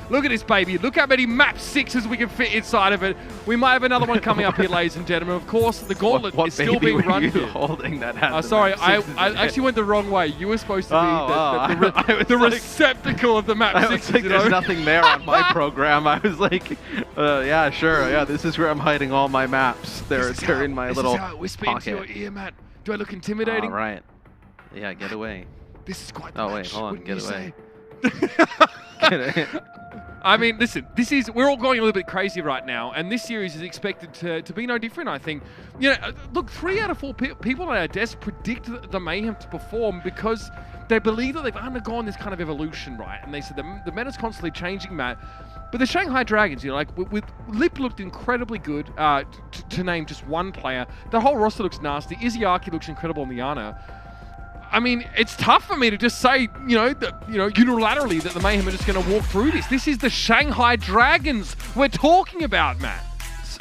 Look at this baby. Look how many map 6s we can fit inside of it. We might have another one coming up here, ladies and gentlemen. Of course, the gauntlet is still being run here. Holding that has sorry, I actually went the wrong way. You were supposed to be the receptacle of the map 6s. I was like, there's nothing there on my program. I was like, yeah, sure. Yeah, this is where I'm hiding all my maps. They're in my little pocket. Whisper into your ear, Matt. Do I look intimidating? All right. Yeah, get away. This is quite the Oh, wait, match, hold on. Get away. I mean, listen, we're all going a little bit crazy right now, and this series is expected to be no different, I think. You know, look, 3 out of 4 people at our desk predict the Mayhem to perform because they believe that they've undergone this kind of evolution, right? And they said the meta's constantly changing, Matt. But the Shanghai Dragons, you know, like, with Lip looked incredibly good, to name just one player. The whole roster looks nasty. Izzyaki looks incredible on the Ana. I mean, it's tough for me to just say, unilaterally that the Mayhem are just going to walk through this. This is the Shanghai Dragons we're talking about, Matt.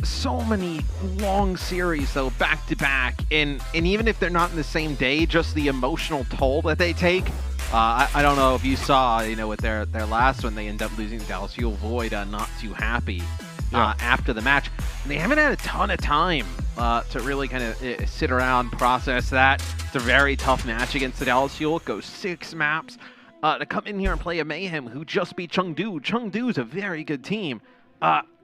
So many long series, though, back to back, and even if they're not in the same day, just the emotional toll that they take. I don't know if you saw, with their last one, they end up losing to Dallas Fuel Void, not too happy after the match. And they haven't had a ton of time to really kind of sit around, process that. It's a very tough match against the Dallas Fuel. It goes 6 maps. To come in here and play a Mayhem who just beat Chengdu. Chengdu is a very good team.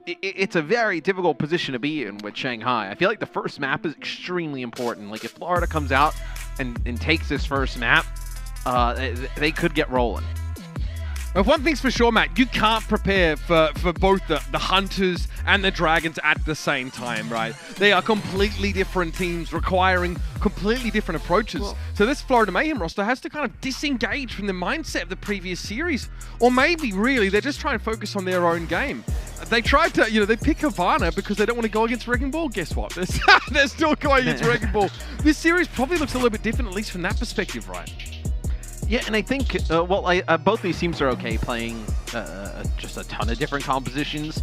It's a very difficult position to be in with Shanghai. I feel like the first map is extremely important. Like, if Florida comes out and takes this first map, they could get rolling. But one thing's for sure, Matt, you can't prepare for both the Hunters and the Dragons at the same time, right? They are completely different teams requiring completely different approaches. So this Florida Mayhem roster has to kind of disengage from the mindset of the previous series. Or maybe, really, they're just trying to focus on their own game. They tried to, they pick Havana because they don't want to go against Wrecking Ball. Guess what? They're still going against Wrecking Ball. This series probably looks a little bit different, at least from that perspective, right? Yeah, and I think, both these teams are okay playing just a ton of different compositions.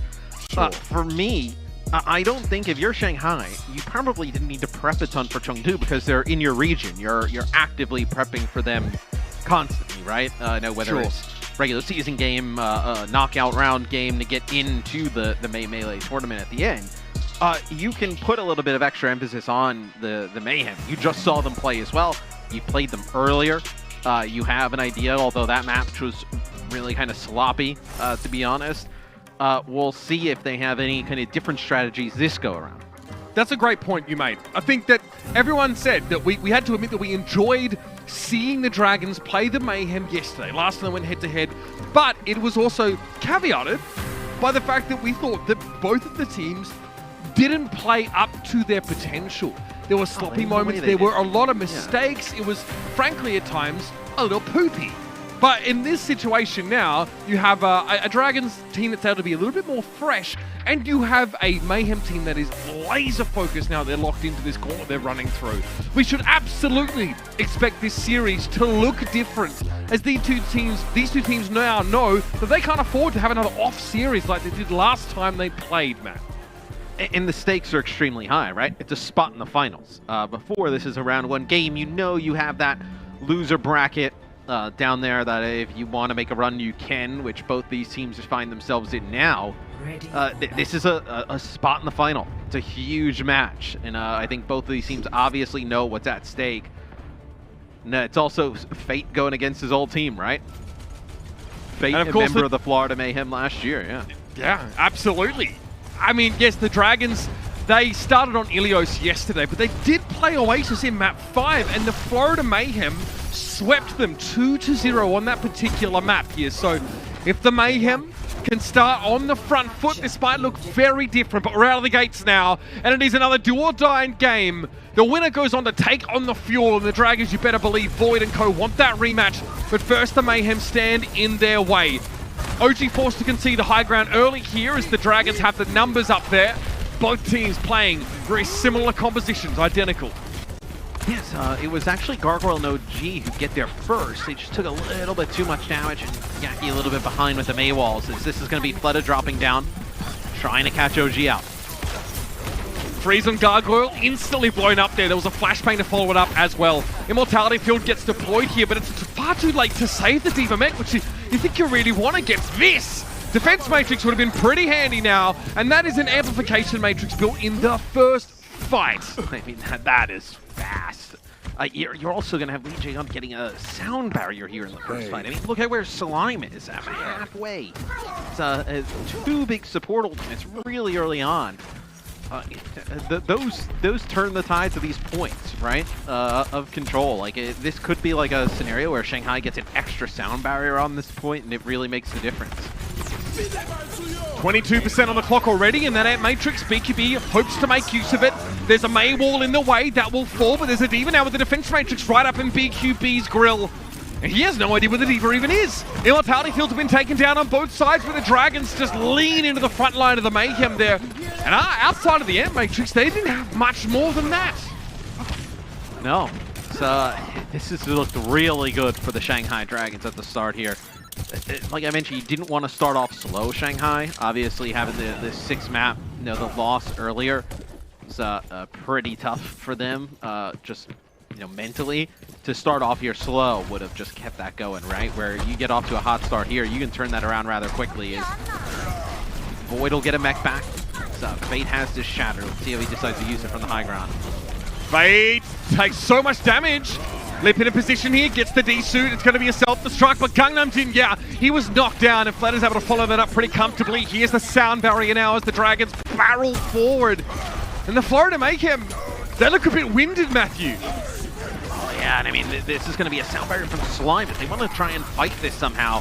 Sure. For me, I don't think if you're Shanghai, you probably didn't need to prep a ton for Chengdu because they're in your region. You're actively prepping for them constantly, right? Whether it's regular season game, knockout round game to get into the Melee tournament at the end. You can put a little bit of extra emphasis on the Mayhem. You just saw them play as well. You played them earlier. You have an idea, although that match was really kind of sloppy, to be honest. We'll see if they have any kind of different strategies this go around. That's a great point you made. I think that everyone said that we had to admit that we enjoyed seeing the Dragons play the Mayhem yesterday. Last time they went head-to-head. But it was also caveated by the fact that we thought that both of the teams didn't play up to their potential. There were sloppy moments. There were a lot of mistakes. It was, frankly, at times, a little poopy. But in this situation now, you have a Dragons team that's able to be a little bit more fresh, and you have a Mayhem team that is laser focused now. They're locked into this gauntlet they're running through. We should absolutely expect this series to look different, as these two teams now know that they can't afford to have another off series like they did last time they played, Matt. And the stakes are extremely high, right? It's a spot in the finals. Before this is a round 1 game, you have that loser bracket down there that if you want to make a run, you can, which both these teams find themselves in now. This is a spot in the final. It's a huge match, and I think both of these teams obviously know what's at stake. And it's also Fate going against his old team, right? Fate, a member of the Florida Mayhem last year, yeah. Yeah, absolutely. I mean, yes, the Dragons, they started on Ilios yesterday, but they did play Oasis in map 5, and the Florida Mayhem swept them 2-0 on that particular map here. So if the Mayhem can start on the front foot, this might look very different, but we're out of the gates now, and it is another do-or-die game. The winner goes on to take on the Fuel, and the Dragons, you better believe Void and co want that rematch, but first the Mayhem stand in their way. OG forced to concede the high ground early here as the Dragons have the numbers up there. Both teams playing very similar compositions, identical. Yes, it was actually Gargoyle and OG who get there first. They just took a little bit too much damage, and Yaki a little bit behind with the Maywalls, as this is going to be Fleta dropping down, trying to catch OG out. Freeze on Gargoyle, instantly blown up there. There was a flashbang to follow it up as well. Immortality Field gets deployed here, but it's far too late to save the D.Va Mech, which you think you really want against this. Defense Matrix would have been pretty handy now, and that is an amplification matrix built in the first fight. I mean, that is fast. You're also going to have Lee Jae-hyun getting a sound barrier here in the first fight. I mean, look at where Slime is at halfway. It's 2 big support ultimates really early on. Those turn the tides of these points, right? Of control. Like this could be like a scenario where Shanghai gets an extra sound barrier on this point, and it really makes the difference. 22% on the clock already, and that Ant Matrix, BQB hopes to make use of it. There's a May wall in the way, that will fall, but there's a Diva now with the Defense Matrix right up in BQB's grill. And he has no idea where the Diva even is. Immortality fields have been taken down on both sides, but the Dragons just lean into the front line of the Mayhem there. And outside of the Ant Matrix, they didn't have much more than that. No. So this has looked really good for the Shanghai Dragons at the start here. Like I mentioned, you didn't want to start off slow, Shanghai. Obviously, having the 6-map, the loss earlier was pretty tough for them. Just mentally, to start off here slow would have just kept that going, right? Where you get off to a hot start here, you can turn that around rather quickly. Void will get a mech back. So Fate has this Shatter. Let's see how he decides to use it from the high ground. Fate takes so much damage. Lip in a position here, gets the D-suit. It's going to be a self-destruct, but Gangnam Jin, yeah, he was knocked down, and Fletter's able to follow that up pretty comfortably. Here's the sound barrier now as the Dragons barrel forward. And the Florida Mayhem, they look a bit winded, Matthew. Oh yeah, and I mean, this is going to be a sound barrier from Slime, but they want to try and fight this somehow.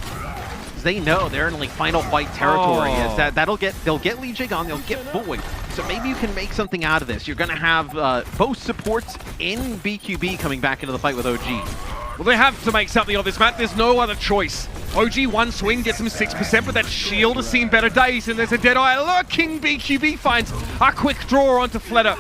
They know they're in like final fight territory. Is they'll get Lee Jae-hyun, they'll get Void. So maybe you can make something out of this. You're going to have both supports in BQB coming back into the fight with OG. Well, they have to make something of this, Matt. There's no other choice. OG one swing gets him 6%, but that shield has seen better days, and there's a Deadeye lurking. BQB finds a quick draw onto Fletter.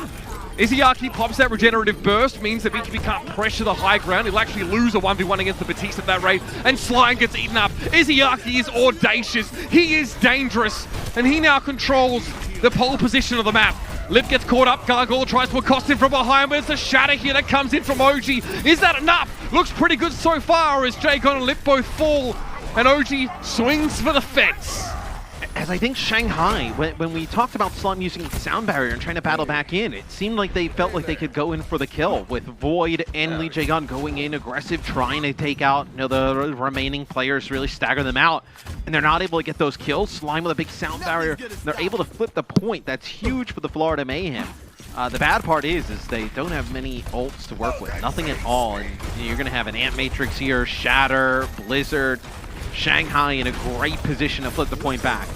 Izayaki pops that regenerative burst, means that BQB can't pressure the high ground. He'll actually lose a 1v1 against the Batiste at that rate, and Slime gets eaten up. Izayaki is audacious, he is dangerous, and he now controls the pole position of the map. Lip gets caught up, Gargoyle tries to accost him from behind, but it's a shatter here that comes in from OG. Is that enough? Looks pretty good so far as Jae-hyun and Lip both fall, and OG swings for the fence. As I think Shanghai, when we talked about Slime using sound barrier and trying to battle back in, it seemed like they felt like they could go in for the kill with Void and Lee Jae-hyun going in aggressive, trying to take out the remaining players, really stagger them out, and they're not able to get those kills. Slime with a big sound barrier, they're able to flip the point. That's huge for the Florida Mayhem. The bad part is they don't have many ults to work with, nothing at all, and you're going to have an Ant Matrix here, Shatter, Blizzard, Shanghai in a great position to flip the point back.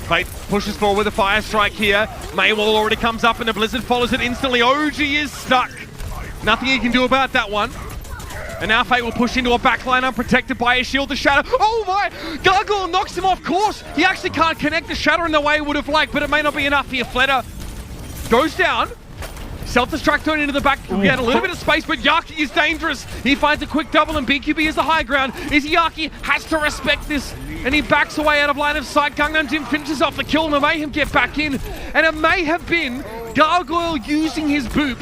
Fate pushes forward with a fire strike here. Maywall already comes up and the Blizzard follows it instantly. OG is stuck. Nothing he can do about that one. And now Fate will push into a backline unprotected by a shield to Shatter. Oh my! Gargoyle knocks him off course. He actually can't connect the Shatter in the way he would have liked, but it may not be enough here. Fletter goes down. Self-destruct on into the back. We had a little bit of space, but Yaki is dangerous. He finds a quick double, and BQB is the high ground. Izayaki has to respect this, and he backs away out of line of sight. Gangnam Jin finishes off the kill, and the Mayhem get back in. And it may have been Gargoyle using his boop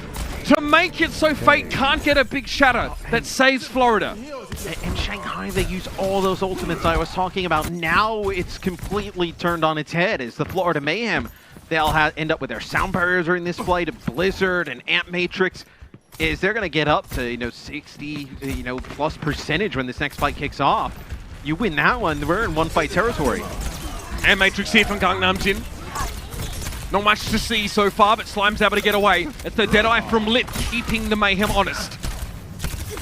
to make it so Fate can't get a big shatter that saves Florida. And Shanghai, they use all those ultimates I was talking about. Now it's completely turned on its head as the Florida Mayhem. They'll end up with their sound barriers during this fight, Blizzard and Ant Matrix. They're going to get up to 60 plus percentage when this next fight kicks off. You win that one, we're in one fight territory. Ant Matrix here from Gangnam Jin. Not much to see so far, but Slime's able to get away. It's the Deadeye from Lip keeping the Mayhem honest.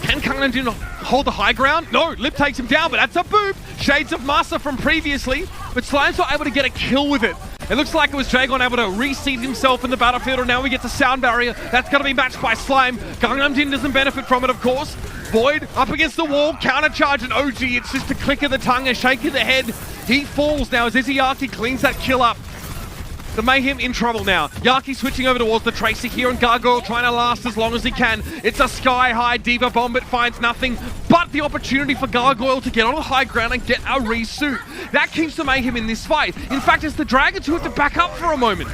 Can Gangnam Jin hold the high ground? No, Lip takes him down, but that's a boop. Shades of Massa from previously, but Slime's not able to get a kill with it. It looks like it was Dragon able to reseat himself in the battlefield, and now we get the sound barrier. That's going to be matched by Slime. Gangnam Jin doesn't benefit from it, of course. Void up against the wall, counter charge, and OG. It's just a click of the tongue, a shake of the head. He falls now as Izayaki cleans that kill up. The Mayhem in trouble now. Yaki switching over towards the Tracer here, and Gargoyle trying to last as long as he can. It's a sky-high Diva bomb, but finds nothing but the opportunity for Gargoyle to get on the high ground and get a resuit. That keeps the Mayhem in this fight. In fact, it's the Dragons who have to back up for a moment.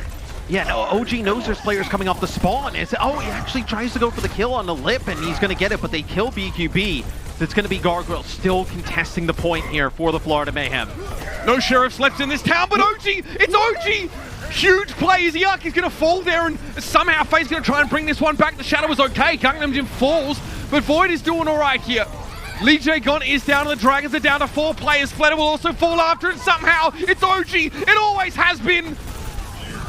Yeah, no, OG knows there's players coming off the spawn. He actually tries to go for the kill on the Lip, and he's going to get it, but they kill BQB. It's going to be Gargoyle still contesting the point here for the Florida Mayhem. No sheriffs left in this town, but OG, it's OG! Huge play. Izyaki's going to fall there, and somehow Fate's going to try and bring this one back. The Shadow was okay. Gangnam Jim falls, but Void is doing all right here. Lee Jae-gon is down, and the Dragons are down to 4 players. Fleta will also fall after it. Somehow, it's OG. It always has been.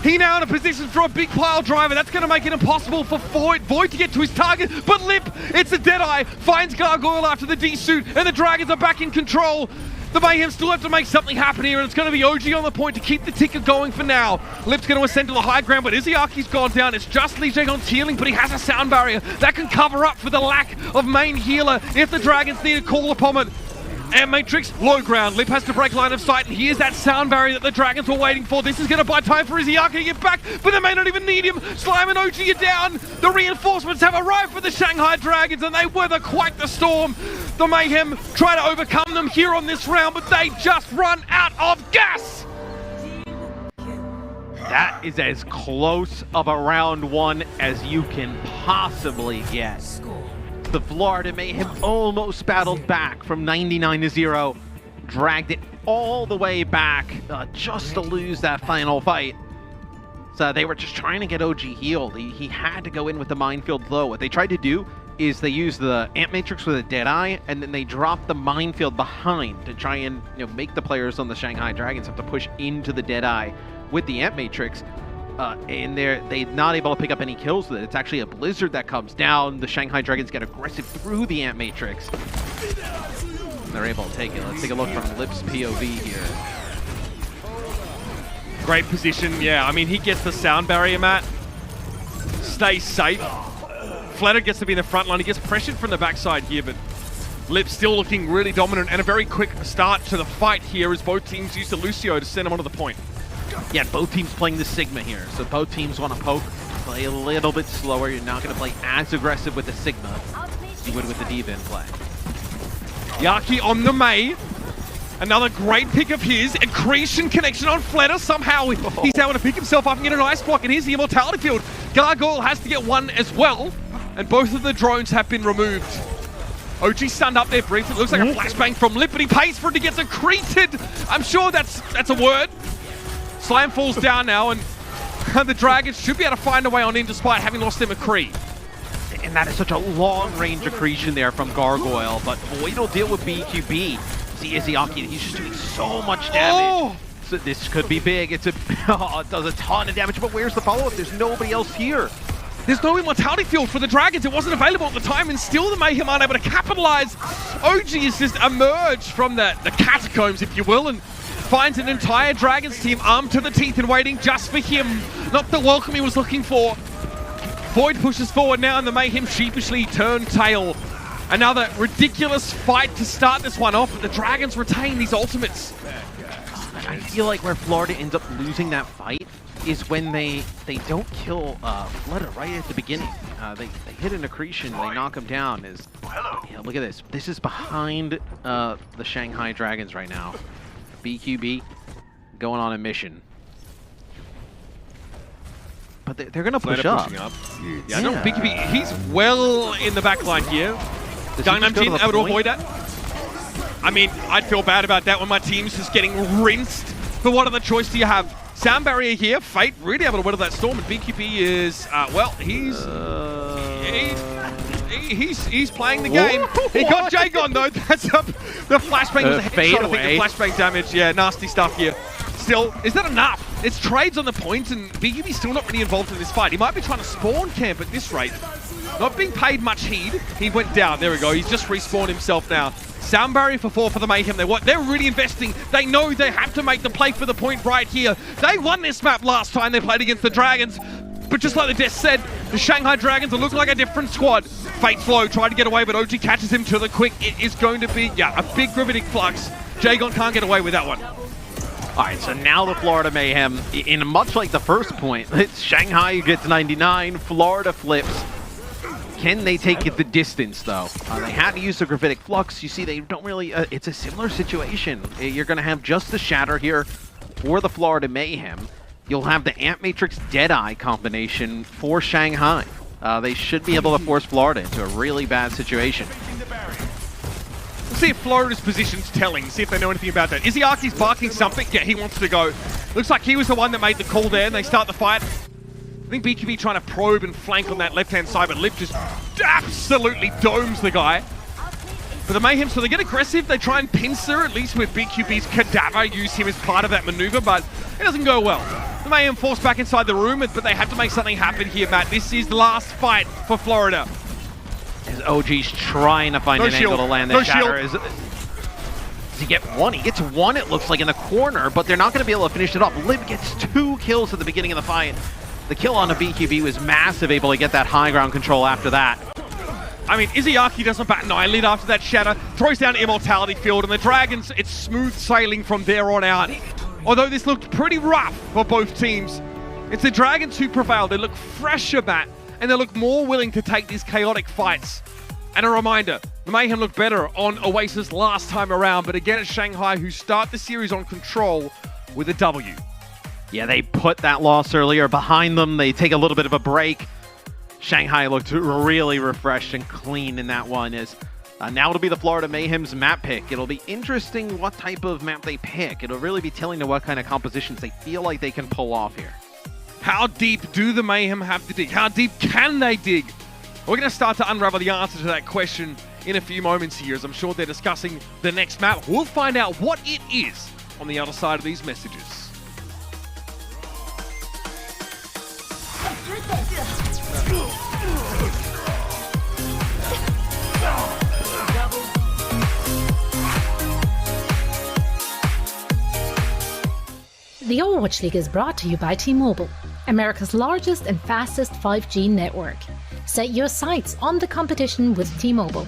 He now in a position for a big pile driver. That's going to make it impossible for Void to get to his target. But Lip, it's a Deadeye, finds Gargoyle after the D-suit, and the Dragons are back in control. The Mayhem still have to make something happen here, and it's going to be OG on the point to keep the ticker going for now. Lip's going to ascend to the high ground, but Izyaki's gone down. It's just Lee Jae-gon's healing, but he has a sound barrier that can cover up for the lack of main healer if the Dragons need to call upon it. And Matrix, low ground. Lip has to break line of sight, and here's that sound barrier that the Dragons were waiting for. This is going to buy time for Izayaki to get back, but they may not even need him. Slime and OG are down. The reinforcements have arrived for the Shanghai Dragons, and they weather quite the storm. The Mayhem try to overcome them here on this round, but they just run out of gas. That is as close of a round one as you can possibly get. The Florida Mayhem almost battled back from 99-0, dragged it all the way back just to lose that final fight. So they were just trying to get OG healed. He had to go in with the minefield low. What they tried to do is they used the Ant Matrix with a Deadeye, and then they dropped the minefield behind to try and make the players on the Shanghai Dragons have to push into the Deadeye with the Ant Matrix. And they're not able to pick up any kills with it. It's actually a blizzard that comes down. The Shanghai Dragons get aggressive through the Ant Matrix. And they're able to take it. Let's take a look from Lip's POV here. Great position, yeah. I mean, he gets the sound barrier, Matt. Stay safe. Fleta gets to be in the front line. He gets pressured from the backside here, but Lip still looking really dominant, and a very quick start to the fight here as both teams use the Lucio to send him onto the point. Yeah, both teams playing the Sigma here, so both teams want to poke, play a little bit slower. You're not going to play as aggressive with the Sigma as you would with the D.Va in play. Yaki on the May. Another great pick of his. Accretion connection on Fleta. Somehow he's able to pick himself up and get an ice block, and here's the immortality field. Gargoyle has to get one as well, and both of the drones have been removed. OG stunned up there briefly. Looks like a flashbang from Lip, but he pays for it to get accreted. I'm sure that's a word. Slam falls down now, and the Dragons should be able to find a way on in despite having lost their McCree. And that is such a long-range accretion there from Gargoyle, but Void will deal with BQB. See Izayaki, he's just doing so much damage. So this could be big. It does a ton of damage, but where's the follow-up? There's nobody else here. There's no immortality field for the Dragons. It wasn't available at the time, and still the Mayhem aren't able to capitalize. OG has just emerged from the catacombs, if you will, and finds an entire Dragons team armed to the teeth and waiting just for him. Not the welcome he was looking for. Void pushes forward now, and the Mayhem sheepishly turn tail. Another ridiculous fight to start this one off, but the Dragons retain these ultimates. I feel like where Florida ends up losing that fight is when they don't kill Fleta right at the beginning. They hit an accretion, they knock him down. Yeah, look at this. This is behind the Shanghai Dragons right now. BQB going on a mission. But they're going to push up. Yeah, no, BQB, he's well in the back line here. Gangnam Jin able to avoid that. I mean, I'd feel bad about that when my team's just getting rinsed. But what other choice do you have? Sound barrier here. Fate really able to weather that storm, and BQB is, well, he's playing the game. He got Jaegon though. That's up. The flashbang was a headshot. I think the flashbang damage. Yeah, nasty stuff here. Still, is that enough? It's trades on the point, and BQB's still not really involved in this fight. He might be trying to spawn camp at this rate. Not being paid much heed. He went down. There we go. He's just respawned himself now. Sound barrier for 4 for the Mayhem. They're really investing. They know they have to make the play for the point right here. They won this map last time they played against the Dragons. But just like the Death said, the Shanghai Dragons are looking like a different squad. Fate Flow tried to get away, but OG catches him to the quick. It is going to be, a big gravitic flux. Jaegon can't get away with that one. All right, so now the Florida Mayhem, in much like the first point, it's Shanghai who gets 99, Florida flips. Can they take it the distance, though? They had to use the gravitic flux. You see, they don't really, it's a similar situation. You're going to have just the shatter here for the Florida Mayhem. You'll have the Ant Matrix Deadeye combination for Shanghai. They should be able to force Florida into a really bad situation. We'll see if Florida's position's telling, see if they know anything about that. Izyaki's barking something. Yeah, he wants to go. Looks like he was the one that made the call there, and they start the fight. I think BQB trying to probe and flank on that left-hand side, but Lip just absolutely domes the guy. But the Mayhem, so they get aggressive, they try and pincer, at least with BQB's Cadaver, use him as part of that maneuver, but it doesn't go well. The Mayhem forced back inside the room, but they have to make something happen here, Matt. This is the last fight for Florida. As OG's trying to find an angle to land the shatter. Does he get one? He gets one, it looks like, in the corner, but they're not going to be able to finish it up. Lib gets 2 kills at the beginning of the fight. The kill on a BQB was massive, able to get that high ground control after that. I mean, Izayaki doesn't bat an eyelid after that shatter, throws down Immortality Field, and the Dragons, it's smooth sailing from there on out. Although this looked pretty rough for both teams, it's the Dragons who prevailed. They look fresher, Matt, and they look more willing to take these chaotic fights. And a reminder, the Mayhem looked better on Oasis last time around, but again it's Shanghai who start the series on control with a W. Yeah, they put that loss earlier behind them. They take a little bit of a break. Shanghai looked really refreshed and clean in that one. As now it'll be the Florida Mayhem's map pick. It'll be interesting what type of map they pick. It'll really be telling to what kind of compositions they feel like they can pull off here. How deep do the Mayhem have to dig? How deep can they dig? We're going to start to unravel the answer to that question in a few moments here, as I'm sure they're discussing the next map. We'll find out what it is on the other side of these messages. The Overwatch League is brought to you by T-Mobile, America's largest and fastest 5G network. Set your sights on the competition with T-Mobile.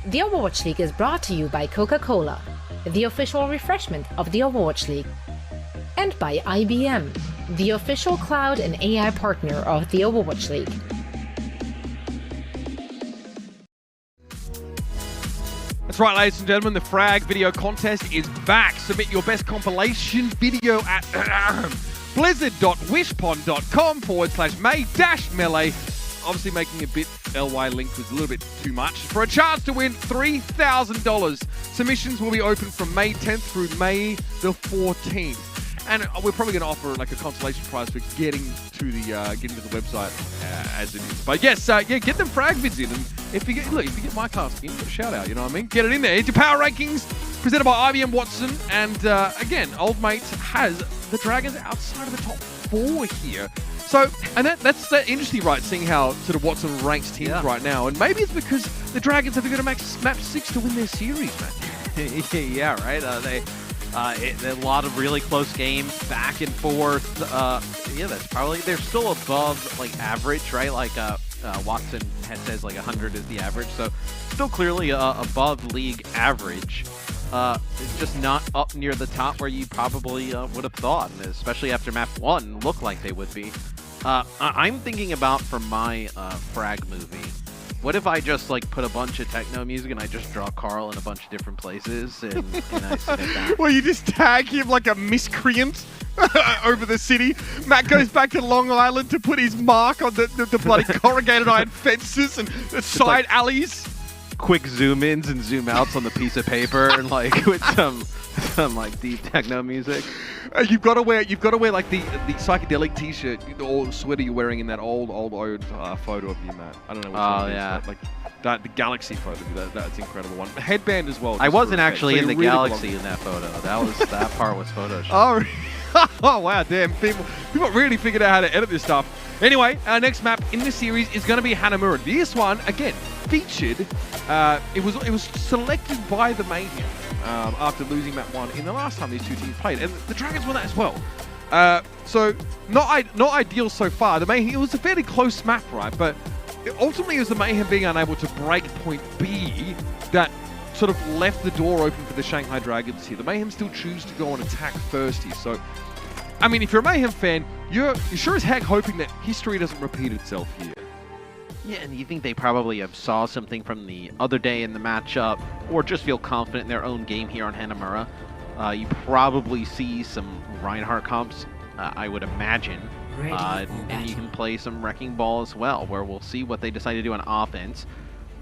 The Overwatch League is brought to you by Coca-Cola, the official refreshment of the Overwatch League, and by IBM, the official cloud and AI partner of the Overwatch League. That's right, ladies and gentlemen, the Frag video contest is back. Submit your best compilation video at blizzard.wishpond.com/May-Melee. Obviously making a bit LY link was a little bit too much. For a chance to win $3,000. Submissions will be open from May 10th through May the 14th. And we're probably going to offer like a consolation prize for getting to the website as it is. But yes, get them frag vids in, and if you get my cast in, get a shout out. You know what I mean? Get it in there. It's your power rankings presented by IBM Watson, and again, old mate has the Dragons outside of the top 4 here. So, and that's interesting, right? Seeing how sort of Watson ranks teams right now, and maybe it's because the Dragons have to go to map 6 to win their series, man. Yeah, right. A lot of really close games, back and forth. Yeah, that's probably, they're still above like average, right? Like Watson says like 100 is the average, so still clearly above league average. It's just not up near the top where you probably would have thought, and especially after map 1 looked like they would be. I'm thinking about for my frag movie, what if I just like put a bunch of techno music and I just draw Carl in a bunch of different places and I set it back? Well, you just tag him like a miscreant over the city. Matt goes back to Long Island to put his mark on the bloody corrugated iron fences and the side like alleys. Quick zoom ins and zoom outs on the piece of paper and like with some like deep techno music. You've got to wear like the psychedelic T-shirt or sweater you're wearing in that old photo of you, Matt. I don't know. Which one like that, the Galaxy photo. That's an incredible one. The headband as well. I wasn't actually in the really Galaxy in that photo. That part was Photoshop. Oh wow, damn! People really figured out how to edit this stuff. Anyway, our next map in this series is going to be Hanamura. This one again featured. It was selected by the Mayhem after losing map 1 in the last time these two teams played, and the Dragons won that as well. So not ideal so far. The Mayhem, it was a fairly close map, right? But ultimately, it was the Mayhem being unable to break point B that sort of left the door open for the Shanghai Dragons here. The Mayhem still choose to go on attack first here. So, I mean, if you're a Mayhem fan, you're sure as heck hoping that history doesn't repeat itself here. Yeah, and you think they probably have saw something from the other day in the matchup, or just feel confident in their own game here on Hanamura. You probably see some Reinhardt comps, I would imagine. And you can play some Wrecking Ball as well, where we'll see what they decide to do on offense.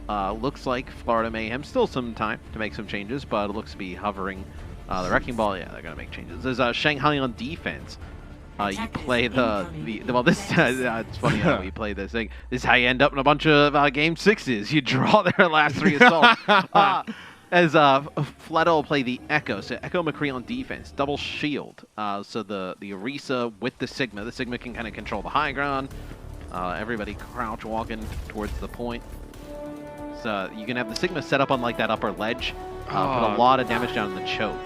Looks like Florida Mayhem, still some time to make some changes, but it looks to be hovering. The Wrecking Ball, yeah, they're going to make changes. There's Shanghai on defense. You play well, this it's funny how we play this thing. This is how you end up in a bunch of game 6s. You draw their last 3 assaults. As Fleta will play the Echo, so Echo McCree on defense, double shield. So the Orisa with the Sigma can kind of control the high ground. Everybody crouch walking towards the point. So you can have the Sigma set up on like that upper ledge, put a lot of damage down in the choke.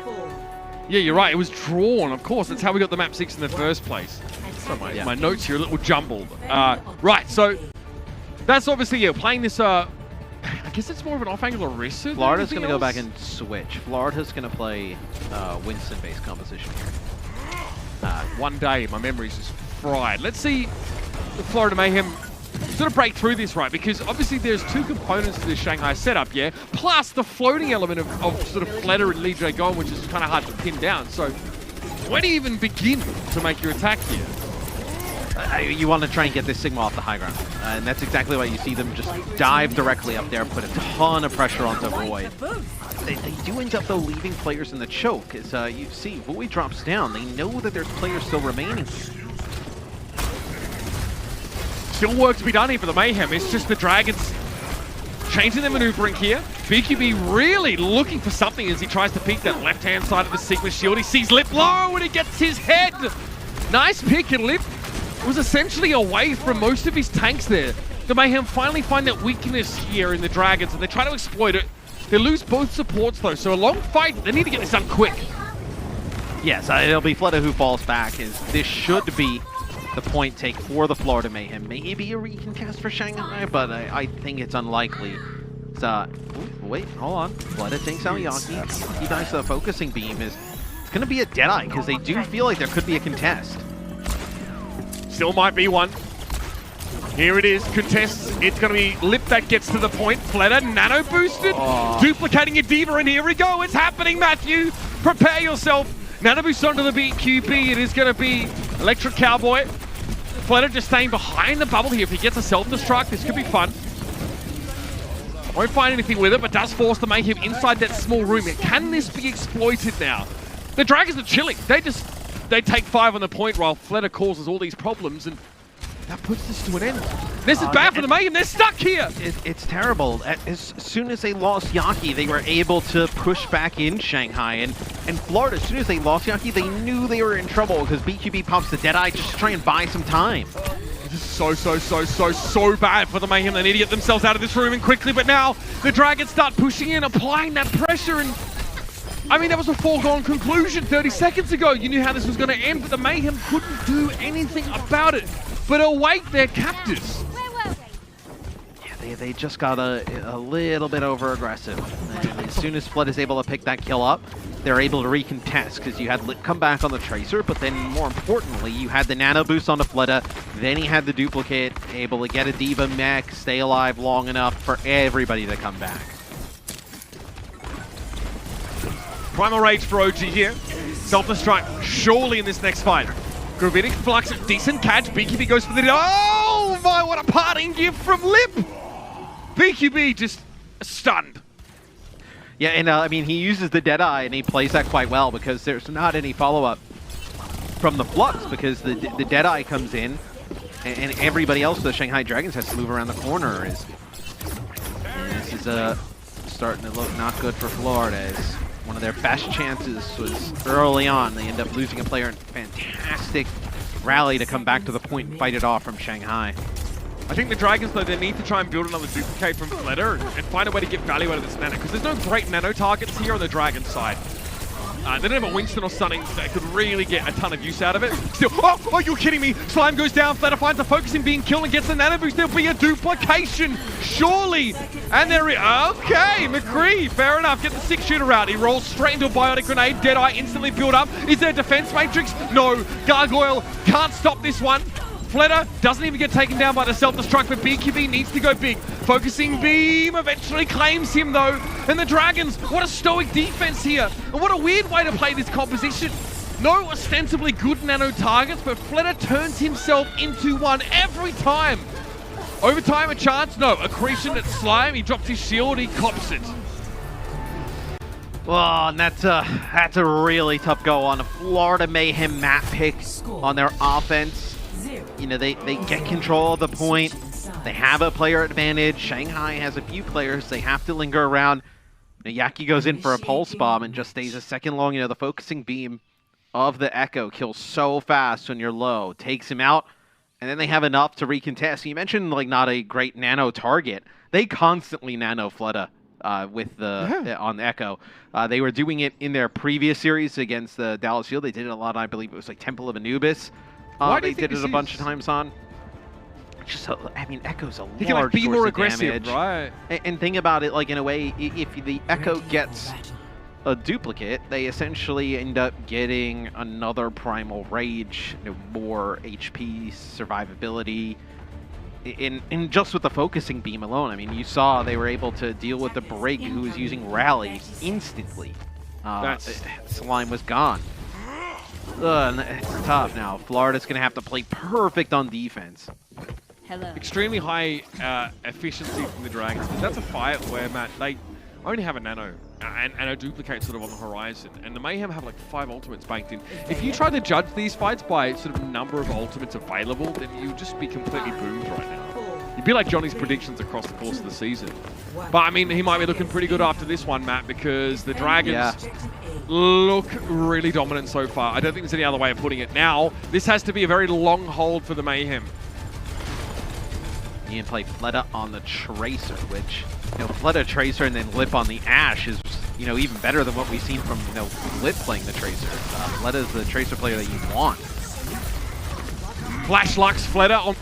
Yeah, you're right. It was drawn, of course. That's how we got the map 6 in the first place. So my notes here are a little jumbled. Right, so that's obviously, playing this, I guess it's more of an off-angle Orisa. Florida's going to go back and switch. Florida's going to play Winston-based composition here. One day, my memory's just fried. Let's see the Florida Mayhem sort of break through this, right? Because obviously there's 2 components to this Shanghai setup, plus the floating element of sort of Fleta and Lee J Gong, which is kind of hard to pin down. So where do you even begin to make your attack here? You want to try and get this Sigma off the high ground. And that's exactly why you see them just dive directly up there, put a ton of pressure onto Void. They do end up, though, leaving players in the choke. As you see, Void drops down. They know that there's players still remaining here. Still work to be done here for the Mayhem. It's just the Dragons changing their maneuvering here. BQB really looking for something as he tries to peek that left-hand side of the Sigma shield. He sees Lip low and he gets his head. Nice pick, and Lip was essentially away from most of his tanks there. The Mayhem finally find that weakness here in the Dragons, and they try to exploit it. They lose both supports, though, so a long fight. They need to get this done quick. Yes, it'll be Fleta who falls back, as this should be the point take for the Florida Mayhem. Maybe a recontest for Shanghai, but I think it's unlikely. It's wait, hold on. Fleta takes out Yaki. He dies to the focusing beam. It's going to be a Deadeye because they do feel like there could be a contest. Still might be one. Here it is, contests. It's going to be Lip that gets to the point. Fleta, nano boosted, duplicating a Diva, and here we go. It's happening, Matthew. Prepare yourself. Nano boost onto the BQB. It is going to be Electric Cowboy. Fleta just staying behind the bubble here. If he gets a self-destruct, this could be fun. Won't find anything with it, but does force the Mayhem inside that small room. Can this be exploited now? The Dragons are chilling. They take 5 on the point while Fleta causes all these problems, and that puts this to an end. This is bad for the Mayhem. They're stuck here. It's terrible. As soon as they lost Yaki, they were able to push back in Shanghai. And Florida, as soon as they lost Yaki, they knew they were in trouble because BQB pops the Deadeye just to try and buy some time. This is so bad for the Mayhem. They need to get themselves out of this room and quickly, but now the Dragons start pushing in, applying that pressure, and I mean, that was a foregone conclusion 30 seconds ago. You knew how this was going to end, but the Mayhem couldn't do anything about it but await their captors. Yeah, they just got a little bit over-aggressive. As soon as Flood is able to pick that kill up, they're able to recontest because you had Lit come back on the Tracer, but then more importantly, you had the nano boost on the Fleta, then he had the duplicate, able to get a Diva mech, stay alive long enough for everybody to come back. Primal Rage for OG here. Self-destruct surely in this next fight. Gravitic Flux, decent catch. BQB goes for the... Oh my, what a parting gift from Lip! BQB just stunned. Yeah, and I mean, he uses the Deadeye and he plays that quite well because there's not any follow-up from the Flux because the Deadeye comes in and everybody else, the Shanghai Dragons, has to move around the corner. And this is starting to look not good for Florida. As one of their best chances was early on. They end up losing a player in fantastic rally to come back to the point and fight it off from Shanghai. I think the Dragons, though, they need to try and build another duplicate from Fleta and find a way to get value out of this nano, because there's no great nano targets here on the Dragon side. They don't have a Winston or something that could really get a ton of use out of it. Still, oh, you're kidding me. Slime goes down, Fleta finds the focusing being killed and gets the nano boost. There'll be a duplication, surely. And there is, okay, McCree, fair enough. Get the 6-shooter out. He rolls straight into a biotic grenade. Deadeye instantly build up. Is there a defense matrix? No. Gargoyle can't stop this one. Fleta doesn't even get taken down by the self-destruct, but BQB needs to go big. Focusing beam eventually claims him, though. And the Dragons, what a stoic defense here. And what a weird way to play this composition. No ostensibly good nano targets, but Fleta turns himself into one every time. Overtime a chance? No. Accretion at Slime, he drops his shield, he cops it. Well, and that's a really tough go on a Florida Mayhem map pick on their offense. You know, they get control of the point. They have a player advantage. Shanghai has a few players. They have to linger around. Yaki goes in for a pulse bomb and just stays a second long. You know, the focusing beam of the Echo kills so fast when you're low. Takes him out, and then they have enough to recontest. You mentioned, like, not a great nano target. They constantly nano Fleta with the on the Echo. They were doing it in their previous series against the Dallas Shield. They did it a lot. I believe it was like Temple of Anubis. They did it a bunch of times on. Just, I mean, Echo's a large like, be source more of aggressive, damage. right? And think about it, like, in a way, if the Echo gets a duplicate, they essentially end up getting another Primal Rage, you know, more HP, survivability. In just with the focusing beam alone, I mean, you saw they were able to deal with the Brig who was using Rally instantly. Slime was gone. It's tough now. Florida's going to have to play perfect on defense. Extremely high efficiency from the Dragons. That's a fight where, Matt, they only have a nano and a duplicate sort of on the horizon. And the Mayhem have like 5 ultimates banked in. If you try to judge these fights by sort of number of ultimates available, then you'd just be completely boomed right now. You'd be like Johnny's predictions across the course of the season. But I mean, he might be looking pretty good after this one, Matt, because the Dragons look really dominant so far. I don't think there's any other way of putting it. Now, this has to be a very long hold for the Mayhem. You can play Fleta on the Tracer, which, you know, Fleta Tracer and then Lip on the Ashe is, you know, even better than what we've seen from, you know, Lip playing the Tracer. Fleta is the Tracer player that you want. Flash Lux Fleta on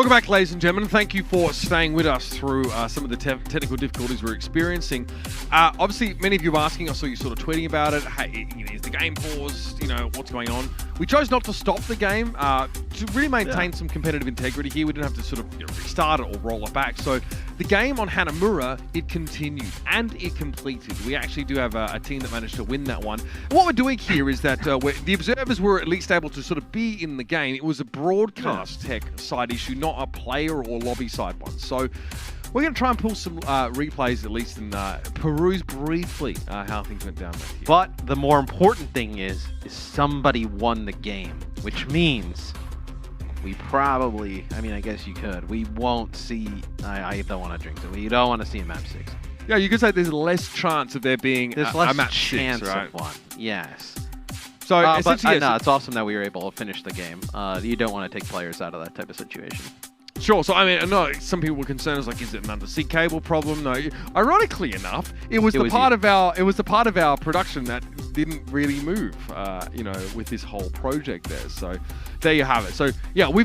Welcome back, ladies and gentlemen. Thank you for staying with us through some of the technical difficulties we're experiencing. Obviously, many of you are asking, I saw you sort of tweeting about it. Hey, is the game paused? What's going on? We chose not to stop the game to really maintain some competitive integrity here. We didn't have to sort of restart it or roll it back. So the game on Hanamura, it continued and it completed. We actually do have a team that managed to win that one. And what we're doing here is that the observers were at least able to sort of be in the game. It was a broadcast tech side issue, not a player or lobby side one. So we're going to try and pull some replays, at least, and peruse briefly how things went down. But the more important thing is somebody won the game, which means we probably, I guess you could. We won't see, I don't want to drink it. We don't want to see a map 6. Yeah, you could say there's less chance of there being a map chance 6, right? of one. Yes. So essentially, no, it's awesome that we were able to finish the game. You don't want to take players out of that type of situation. Sure. So I know some people were concerned. It's like, is it an undersea cable problem? No. Ironically enough, it was the part of our production that didn't really move. With this whole project there. So there you have it. So yeah, we're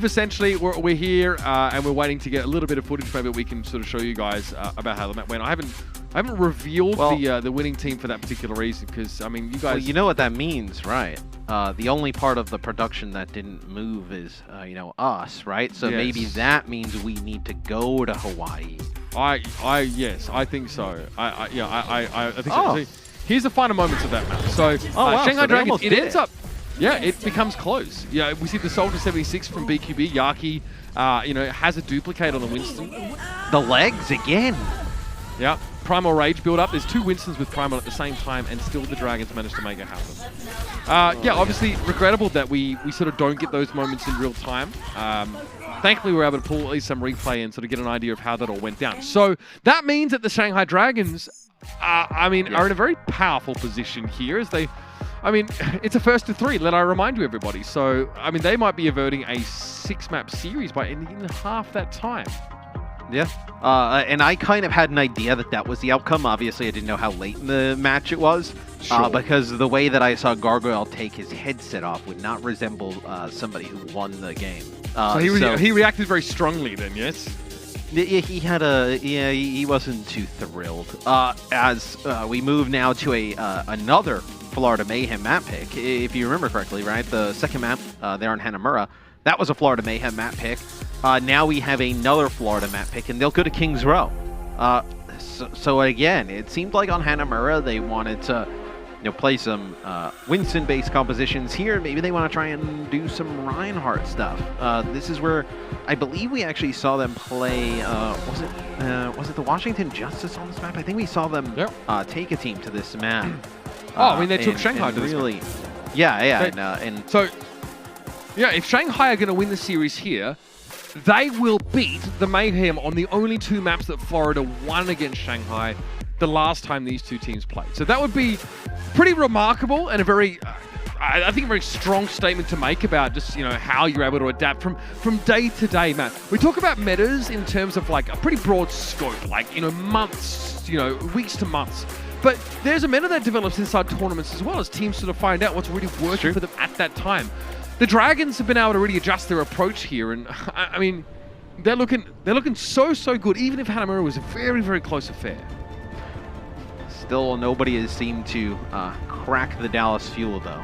here and we're waiting to get a little bit of footage. Maybe we can sort of show you guys about how the map went. I haven't revealed the winning team for that particular reason because you guys. Well, you know what that means, right? The only part of the production that didn't move is us, right? So maybe that means we need to go to Hawaii. Yes, I think so. I think so. So here's the final moments of that map. So Shanghai Dragons, it ends up. Yeah, it becomes close. Yeah, we see the Soldier 76 from BQB. Yaki, has a duplicate on the Winston. The legs again. Yeah, Primal Rage build up. There's 2 Winstons with Primal at the same time, and still the Dragons managed to make it happen. Obviously regrettable that we sort of don't get those moments in real time. Thankfully, we were able to pull at least some replay and sort of get an idea of how that all went down. So that means that the Shanghai Dragons, are in a very powerful position here as they. It's a first to 3, let I remind you, everybody. So, they might be averting a 6-map series by ending in half that time. Yeah, and I kind of had an idea that was the outcome. Obviously, I didn't know how late in the match it was, because the way that I saw Gargoyle take his headset off would not resemble somebody who won the game. So he reacted very strongly then, yes? He had he wasn't too thrilled. As we move now to another Florida Mayhem map pick, if you remember correctly, right? The second map there on Hanamura, that was a Florida Mayhem map pick. Now we have another Florida map pick, and they'll go to Kings Row. So again, it seemed like on Hanamura they wanted to play some Winston-based compositions here. Maybe they want to try and do some Reinhardt stuff. This is where I believe we actually saw them play. Was it the Washington Justice on this map? I think we saw them take a team to this map. They took Shanghai to this map. Yeah. So, if Shanghai are going to win the series here, they will beat the Mayhem on the only 2 maps that Florida won against Shanghai the last time these 2 teams played. So that would be pretty remarkable and a very, I think, a very strong statement to make about just, how you're able to adapt from day to day, Matt. We talk about metas in terms of like a pretty broad scope, like, months, weeks to months. But there's a meta that develops inside tournaments as well as teams sort of find out what's really working for them at that time. The Dragons have been able to really adjust their approach here, and they're looking so good, even if Hanamura was a very, very close affair. Still, nobody has seemed to crack the Dallas Fuel, though.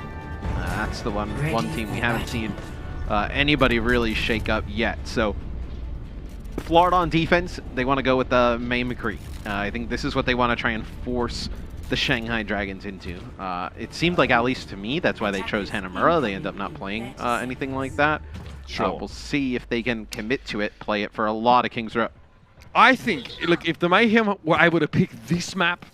That's the one team we haven't seen anybody really shake up yet. So, Florida on defense, they want to go with May McCree. I think this is what they want to try and force the Shanghai Dragons into. It seemed like, at least to me, that's why they chose Hanamura. They end up not playing anything like that. Sure. We'll see if they can commit to it, play it for a lot of Kings Row. I think, look, if the Mayhem were able to pick this map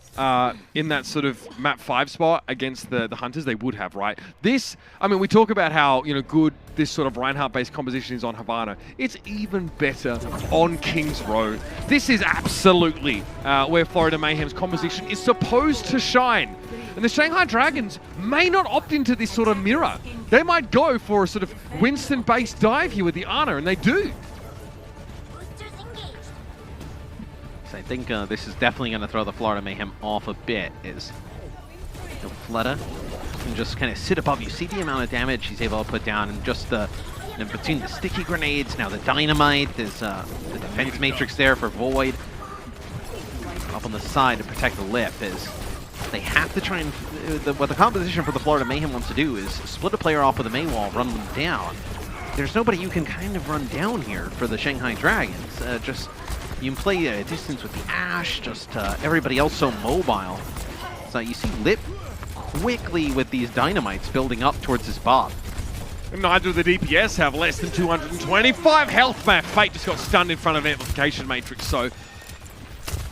in that sort of map 5 spot against the Hunters, they would have, right? This, we talk about how, good this sort of Reinhardt-based composition is on Havana. It's even better on Kings Row. This is absolutely where Florida Mayhem's composition is supposed to shine. And the Shanghai Dragons may not opt into this sort of mirror. They might go for a sort of Winston-based dive here with the Ana, and they do. So I think this is definitely going to throw the Florida Mayhem off a bit. Fleta can just kind of sit above you. See the amount of damage he's able to put down, and just the And between the sticky grenades, now the dynamite, there's the defense matrix there for Void. Up on the side to protect the lip is they have to try and... what the composition for the Florida Mayhem wants to do is split a player off with a May wall, run them down. There's nobody you can kind of run down here for the Shanghai Dragons. Just you can play a distance with the Ash, just everybody else so mobile. So you see Lip quickly with these dynamites building up towards his Bob. And neither of the DPS have less than 225 health, man. Fate just got stunned in front of Amplification Matrix, so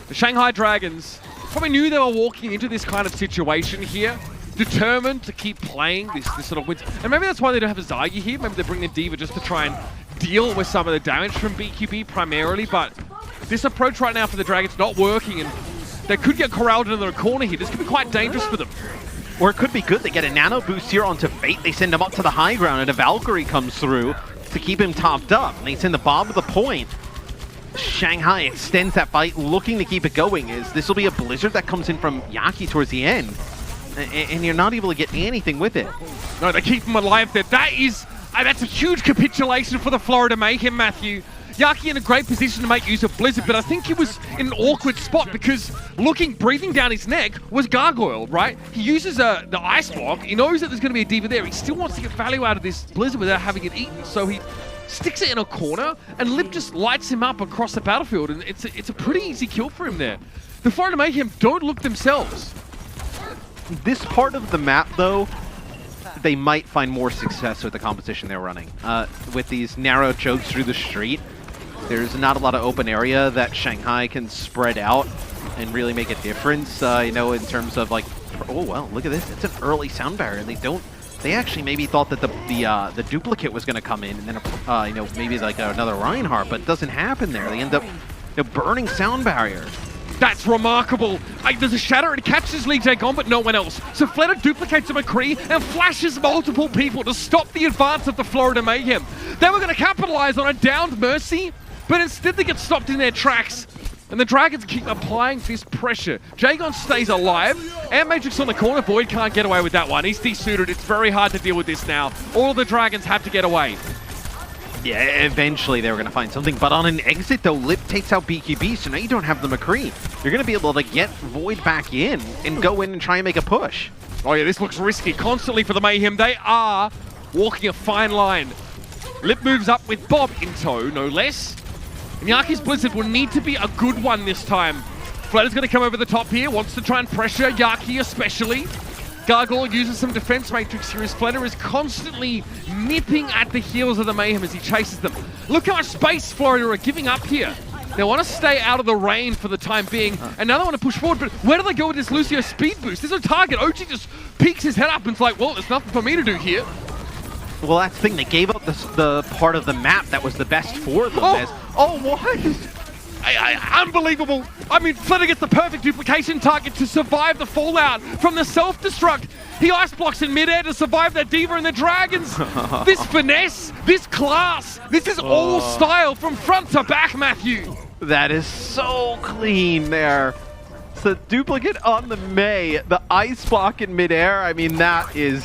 the Shanghai Dragons probably knew they were walking into this kind of situation here, determined to keep playing this sort of wins. And maybe that's why they don't have a Zygi here. Maybe they're bringing a D.Va just to try and deal with some of the damage from BQB primarily, but this approach right now for the Dragons not working, and they could get corralled into the corner here. This could be quite dangerous for them. Or it could be good. They get a nano boost here onto Fate. They send him up to the high ground, and a Valkyrie comes through to keep him topped up. And they send the Bob to the point. Shanghai extends that fight, looking to keep it going. This will be a blizzard that comes in from Yaki towards the end. And you're not able to get anything with it. No, they keep him alive there. That's a huge capitulation for the Florida Mayhem, Matthew. Yaki in a great position to make use of Blizzard, but I think he was in an awkward spot because breathing down his neck was Gargoyle, right? He uses the Ice Block. He knows that there's going to be a D.Va there. He still wants to get value out of this Blizzard without having it eaten, so he sticks it in a corner, and Lip just lights him up across the battlefield, and it's a pretty easy kill for him there. The Florida Mayhem don't look themselves. This part of the map, though, they might find more success with the composition they're running. With these narrow chokes through the street, there's not a lot of open area that Shanghai can spread out and really make a difference, you know, in terms of like, oh, well, look at this. It's an early sound barrier, and they actually maybe thought that the duplicate was going to come in, and then, you know, maybe like another Reinhardt, but it doesn't happen there. They end up, you know, burning sound barrier. That's remarkable. There's a shatter, it catches Lee Jae-gon, but no one else. So Fleta duplicates a McCree and flashes multiple people to stop the advance of the Florida Mayhem. They were going to capitalize on a downed Mercy, but instead they get stopped in their tracks. And the Dragons keep applying this pressure. Jaegon stays alive. Ant Matrix on the corner. Void can't get away with that one. He's desuited. It's very hard to deal with this now. All the Dragons have to get away. Yeah, eventually they were going to find something, but on an exit though, Lip takes out BQB, so now you don't have the McCree. You're going to be able to get Void back in and go in and try and make a push. Oh yeah, this looks risky constantly for the Mayhem. They are walking a fine line. Lip moves up with Bob in tow, no less. And Yaki's Blizzard will need to be a good one this time. Fleta's going to come over the top here, wants to try and pressure Yaki especially. Gargoyle uses some defense matrix here as Fleta is constantly nipping at the heels of the Mayhem as he chases them. Look how much space Florida are giving up here. They want to stay out of the rain for the time being, and now they want to push forward, but where do they go with this Lucio speed boost? There's no target. OG just peeks his head up and it's like, well, there's nothing for me to do here. Well, that's the thing. They gave up the part of the map that was the best for them. What? Unbelievable. I mean, Fleta gets the perfect duplication target to survive the fallout from the self-destruct. He ice blocks in midair to survive that D.Va and the Dragons. This finesse, this class, this is all style from front to back, Matthew. That is so clean there. It's the duplicate on the May, the ice block in midair. I mean, that is...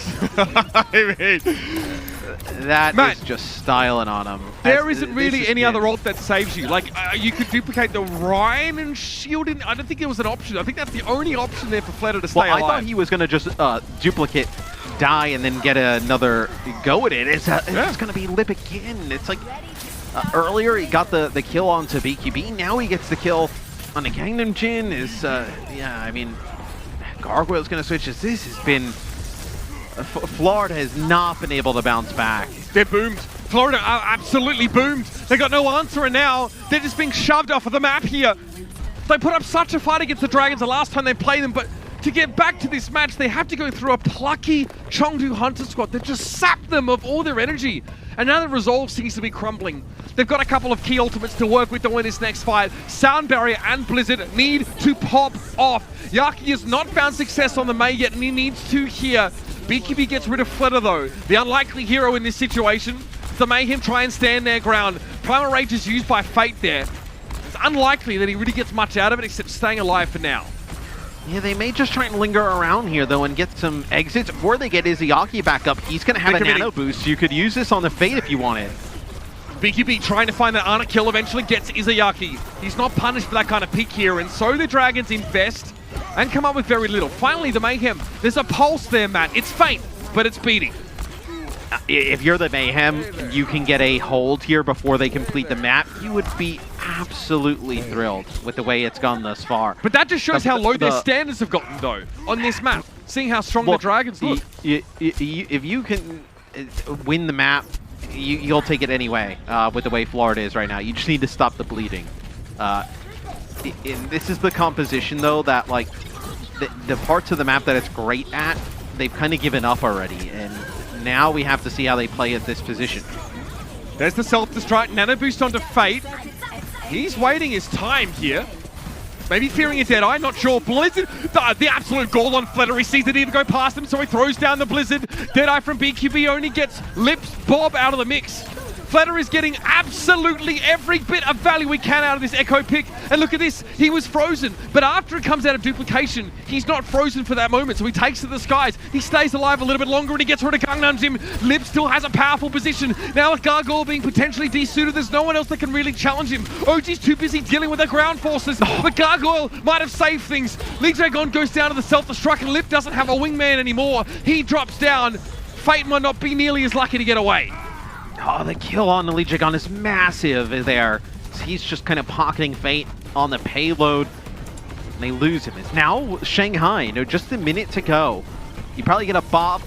That Matt, is just styling on him. There isn't really any other ult that saves you. Like, you could duplicate the Ryan and shield in. I don't think it was an option. I think that's the only option there for Fleta to stay alive. I thought he was going to just duplicate, die, and then get another go at it. It's going to be Lip again. It's like, earlier he got the kill onto BQB. Now he gets the kill on the Gangnam Jin. Yeah, I mean, Gargoyle's going to switch. This has been... Florida has not been able to bounce back. They're boomed. Florida are absolutely boomed. They got no answer, and now they're just being shoved off of the map here. They put up such a fight against the Dragons the last time they played them, but to get back to this match, they have to go through a plucky Chengdu Hunters squad that just sapped them of all their energy. And now the resolve seems to be crumbling. They've got a couple of key ultimates to work with to win this next fight. Sound Barrier and Blizzard need to pop off. Yaki has not found success on the May yet, and he needs to here. BQB gets rid of Fleta though, the unlikely hero in this situation. The Mayhem try and stand their ground. Primal Rage is used by Fate there. It's unlikely that he really gets much out of it except staying alive for now. Yeah, they may just try and linger around here, though, and get some exits. Before they get Izayaki back up, he's going to have a nano boost. You could use this on the Fate if you wanted. BQB trying to find that Arctic kill, eventually gets Izayaki. He's not punished for that kind of peak here, and so the Dragons invest and come up with very little. Finally, the Mayhem, there's a pulse there, Matt. It's faint, but it's beating. If you're the Mayhem, you can get a hold here before they complete the map. You would be absolutely thrilled with the way it's gone thus far. But that just shows how low their standards have gotten, though, on this map. Seeing how strong the Dragons look. If you can win the map, you'll take it anyway with the way Florida is right now. You just need to stop the bleeding. This is the composition, though, that like the parts of the map that it's great at, they've kind of given up already. And now we have to see how they play at this position. There's the self-destruct, nano boost onto Fate. He's waiting his time here. Maybe fearing a Deadeye, not sure. Blizzard, the absolute goal on Fletter. He sees it even go past him, so he throws down the Blizzard. Deadeye from BQB only gets Lips Bob out of the mix. Fletter is getting absolutely every bit of value we can out of this Echo pick. And look at this, he was frozen. But after it comes out of duplication, he's not frozen for that moment, so he takes to the skies. He stays alive a little bit longer and he gets rid of Gangnam Jim. Lib still has a powerful position. Now with Gargoyle being potentially desuited, there's no one else that can really challenge him. OG's too busy dealing with the ground forces, but Gargoyle might have saved things. Lee Dragon goes down to the self-destruct and Lib doesn't have a wingman anymore. He drops down. Fate might not be nearly as lucky to get away. Oh, the kill on the Lee Dragon is massive there. He's just kind of pocketing Fate on the payload. And they lose him. It's now Shanghai. Just a minute to go. You probably get a Bob.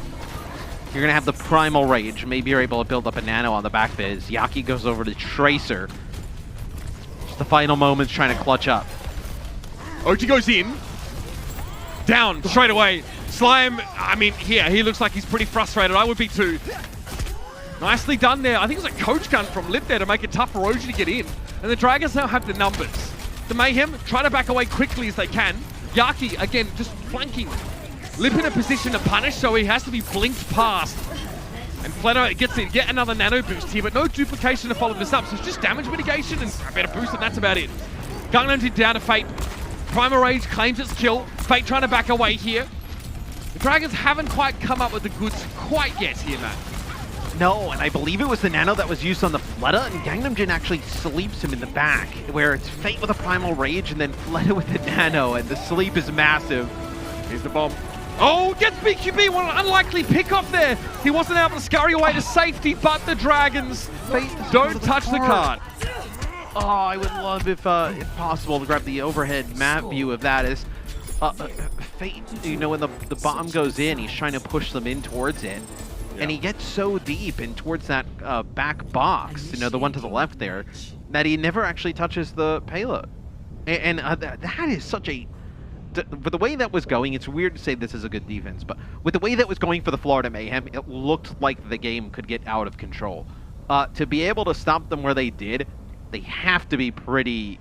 You're going to have the Primal Rage. Maybe you're able to build up a Nano on the back biz. Yaki goes over to Tracer. Just the final moments trying to clutch up. OG goes in. Down straight away. Slime, I mean, here, he looks like he's pretty frustrated. I would be too. Nicely done there. I think it was a coach gun from Lip there to make it tough for OG to get in. And the Dragons now have the numbers. The Mayhem try to back away quickly as they can. Yaki, again, just flanking. Lip in a position to punish, so he has to be blinked past. And Fletter gets it, yet another nano boost here, but no duplication to follow this up. So it's just damage mitigation and a better boost, and that's about it. Gangnam did down to Fate. Primal Rage claims its kill. Fate trying to back away here. The Dragons haven't quite come up with the goods quite yet here, Matt. No, and I believe it was the Nano that was used on the Fleta, and Gangnam Jin actually sleeps him in the back, where it's Fate with a Primal Rage and then Fleta with the Nano, and the sleep is massive. Here's the bomb. Oh, gets BQB, what an unlikely pickoff there. He wasn't able to scurry away to safety, but the Dragons don't touch the card. Oh, I would love if possible to grab the overhead map view of that. Is Fate, when the bomb goes in, he's trying to push them in towards it. Yeah. And he gets so deep in towards that back box, the one to the left there, that he never actually touches the payload. And that is such a... For the way that was going, it's weird to say this is a good defense, but with the way that was going for the Florida Mayhem, it looked like the game could get out of control. To be able to stop them where they did, they have to be pretty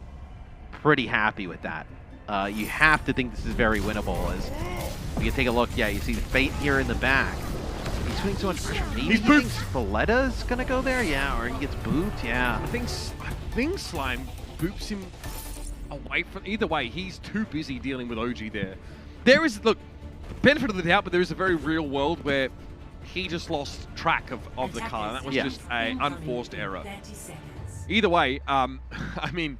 happy with that. You have to think this is very winnable. As you take a look, yeah, you see the Fate here in the back. He's putting so much pressure. Maybe he thinks Valetta's gonna go there, yeah, or he gets booped, yeah. I think Slime boops him away from. Either way, he's too busy dealing with OG there. There is, look, benefit of the doubt, but there is a very real world where he just lost track of the car, and that was just an unforced error. Either way, I mean,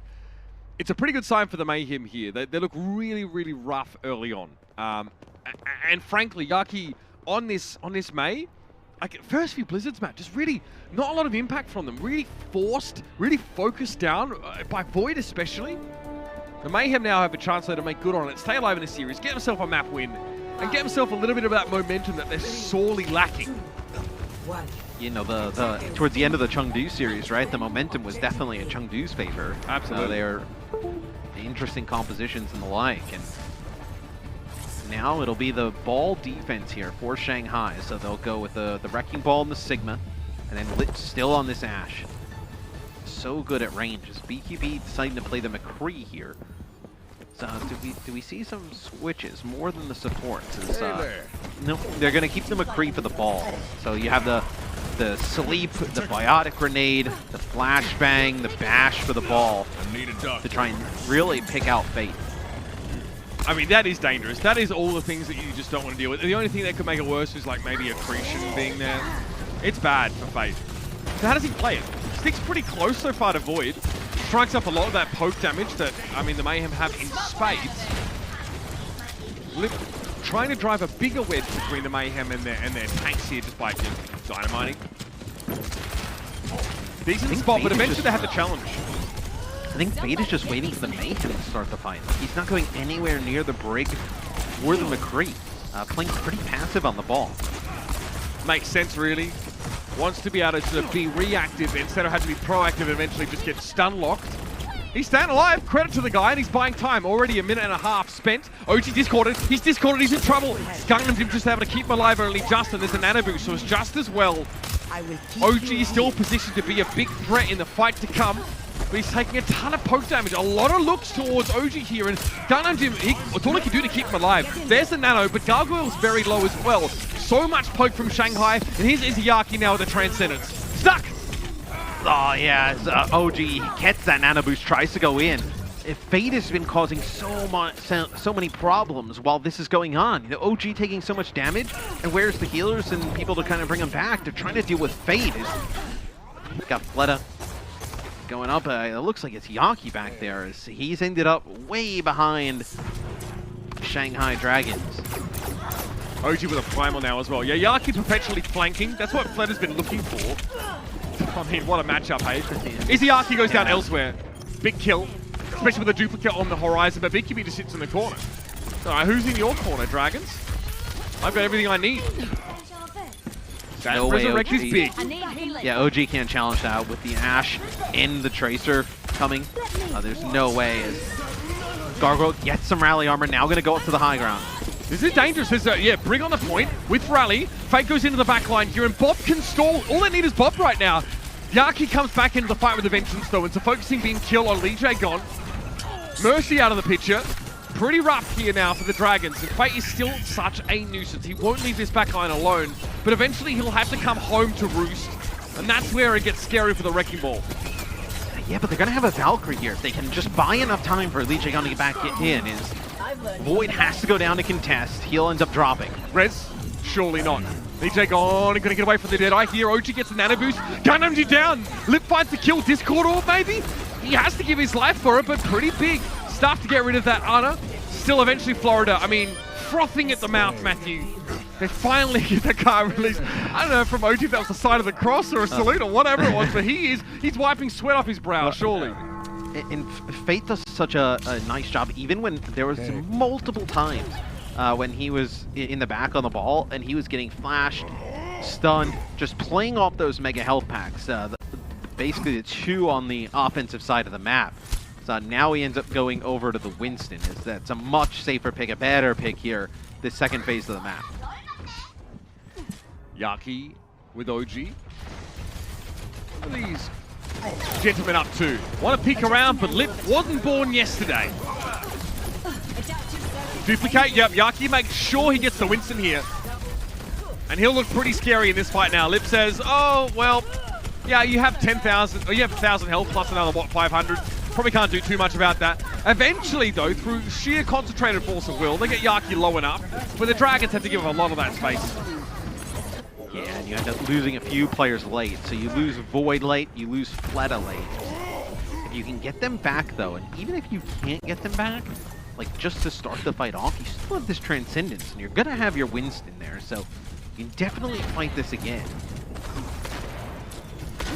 it's a pretty good sign for the Mayhem here. They look really, really rough early on, and frankly, Yaki. On this May, like first few Blizzards, Matt, just really not a lot of impact from them. Really forced, really focused down by Void especially. The Mayhem now have a chance though to make good on it, stay alive in the series, get themselves a map win, and get themselves a little bit of that momentum that they're sorely lacking. Towards the end of the Chengdu series, right? The momentum was definitely in Chengdu's favor. Absolutely. They're interesting compositions and the like, and now it'll be the ball defense here for Shanghai. So they'll go with the Wrecking Ball and the Sigma, and then Lit still on this Ash. So good at range. Is BQB deciding to play the McCree here? So do we see some switches more than the supports? No, they're going to keep the McCree for the ball. So you have the sleep, the biotic grenade, the flashbang, the bash for the ball to try and really pick out Fate. I mean, that is dangerous. That is all the things that you just don't want to deal with. The only thing that could make it worse is like maybe accretion being there. It's bad for Fate. So how does he play it? Sticks pretty close so far to Void. Strikes up a lot of that poke damage that, I mean, the Mayhem have in spades. Lip trying to drive a bigger wedge between the Mayhem and their tanks here just by just dynamiting. Decent spot, but eventually they have to challenge. I think Fate is just waiting for the Mayhem to start the fight. He's not going anywhere near the Brig or the McCree. Playing pretty passive on the ball. Makes sense, really. Wants to be able to sort of be reactive instead of having to be proactive and eventually just get stun locked. He's staying alive. Credit to the guy, and he's buying time. Already a minute and a half spent. OG discorded. He's discorded. He's in trouble. Gangnam Jim just able to keep him alive only just, and there's a nano boost, so it's just as well. OG is still positioned to be a big threat in the fight to come. But he's taking a ton of poke damage. A lot of looks towards OG here. And Gangnam Jim, it's all he can do to keep him alive. There's the nano, but Gargoyle's very low as well. So much poke from Shanghai. And here's Izayaki now with the Transcendence. Stuck! Oh, yeah. OG gets that nano boost, tries to go in. Fate has been causing so many problems while this is going on. You know, OG taking so much damage, and where's the healers and people to kind of bring him back? They're trying to deal with Fate. Got Fleta going up. It looks like it's Yaki back there. As he's ended up way behind Shanghai Dragons. OG with a primal now as well. Yeah, Yaki perpetually flanking. That's what Fleta's been looking for. I mean, what a matchup, hey? Izayaki goes down elsewhere. Big kill, especially with a duplicate on the horizon, but BKB just sits in the corner. Alright, who's in your corner, Dragons? I've got everything I need. That resurrect is big. Yeah, OG can't challenge that with the Ashe and the Tracer coming. There's no way. Gargoyle gets some rally armor, now going to go up to the high ground. This is dangerous. Yeah, Brig on the point with Rally. Fate goes into the back line here, and Bob can stall. All they need is Bob right now. Yaki comes back into the fight with the Vengeance, though, and so focusing being killed on Lee J gone. Mercy out of the picture. Pretty rough here now for the Dragons, and Fate is still such a nuisance. He won't leave this back line alone, but eventually he'll have to come home to roost, and that's where it gets scary for the Wrecking Ball. Yeah, but they're going to have a Valkyrie here. If they can just buy enough time for Lee J to get back in, Void has to go down to contest. He'll end up dropping. Rez? Surely not. DJ gone and gonna get away from the dead eye here. OG gets a nano boost. Gangnam Jim down. Lip finds the kill. Discord orb maybe? He has to give his life for it, but pretty big stuff to get rid of that Ana. Still eventually Florida. I mean, frothing at the mouth, Matthew. They finally get the car released. I don't know from OG if that was the sign of the cross or a salute or whatever it was, but he's wiping sweat off his brow, surely. And Fate does such a nice job, even when there was multiple times when he was in the back on the ball and he was getting flashed, stunned, just playing off those mega health packs. Basically the two on the offensive side of the map. So now he ends up going over to the Winston. That's a much safer pick, a better pick here, this second phase of the map. Yaki with OG. What are these gentlemen up to? Want to peek around, but Lip wasn't born yesterday. Duplicate, yep, Yaki makes sure he gets the Winston here. And he'll look pretty scary in this fight now. Lip says, oh, well, yeah, you have 10,000, or you have 1,000 health plus another, what, 500? Probably can't do too much about that. Eventually, though, through sheer concentrated force of will, they get Yaki low enough, but the Dragons have to give him a lot of that space. Yeah, and you end up losing a few players late. So you lose Void late, you lose Fleta late. If you can get them back, though, and even if you can't get them back, like just to start the fight off, you still have this Transcendence, and you're going to have your Winston there, so you can definitely fight this again.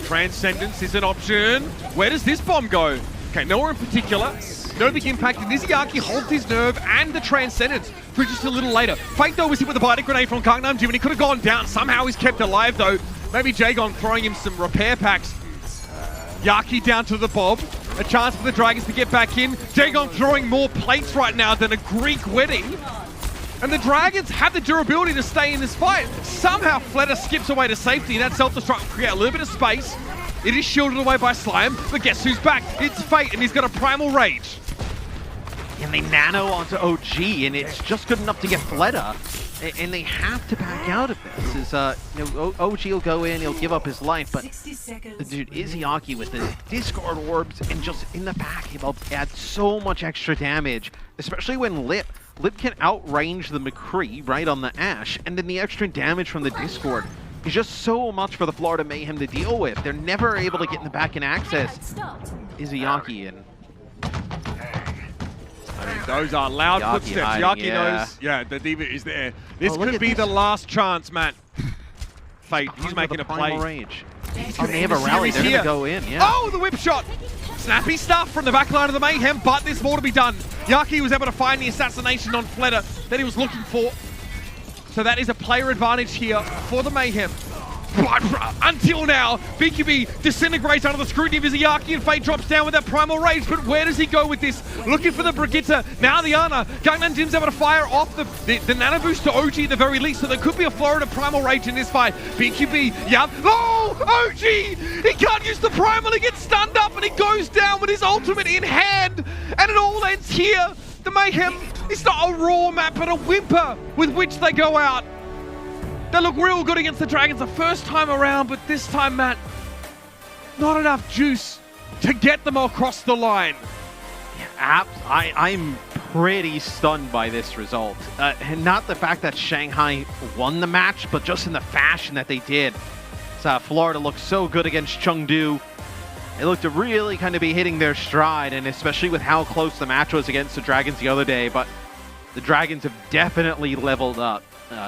Transcendence is an option. Where does this bomb go? Okay, nowhere in particular. No big impact. Izayaki holds his nerve and the Transcendence for just a little later. Fate, though, was hit with a biting grenade from Gangnam Jim, and he could have gone down. Somehow he's kept alive, though. Maybe Jagon throwing him some repair packs. Yaki down to the Bob. A chance for the Dragons to get back in. Jagon throwing more plates right now than a Greek wedding. And the Dragons have the durability to stay in this fight. Somehow Fleta skips away to safety. That self-destruct will create a little bit of space. It is shielded away by Slime, but guess who's back? It's Fate, and he's got a Primal Rage. And they nano onto OG, and it's just good enough to get Fleta. And they have to back out of this. You know, OG will go in, he'll give up his life, but dude, Izayaki with the Discord orbs and just in the back, he'll add so much extra damage, especially when Lip Lip can outrange the McCree right on the Ashe, and then the extra damage from the Discord is just so much for the Florida Mayhem to deal with. They're never able to get in the back and access Izayaki, and I mean, those are loud Yaki footsteps. hiding, Yaki knows, yeah, the Diva is there. This could be the last chance, Matt. Fate, he's making a play. Range. Oh, they have a rally. They're going to go in, yeah. Oh, the whip shot. Snappy stuff from the back line of the Mayhem, but there's more to be done. Yaki was able to find the assassination on Fleta that he was looking for. So that is a player advantage here for the Mayhem. But until now, BQB disintegrates under the scrutiny of Izayaki, and Fate drops down with that primal rage. But where does he go with this? Looking for the Brigitte. Now the Ana. Gangnam Jin's able to fire off the nano boost to OG at the very least. So there could be a Florida primal rage in this fight. BQB, yeah. Oh, OG! He can't use the primal. He gets stunned up and he goes down with his ultimate in hand. And it all ends here. The Mayhem, it's not a raw map, but a whimper with which they go out. They look real good against the Dragons the first time around, but this time, Matt, not enough juice to get them across the line. Yeah, I'm pretty stunned by this result. And not the fact that Shanghai won the match, but just in the fashion that they did. So, Florida looked so good against Chengdu. They looked to really kind of be hitting their stride, and especially with how close the match was against the Dragons the other day. But the Dragons have definitely leveled up.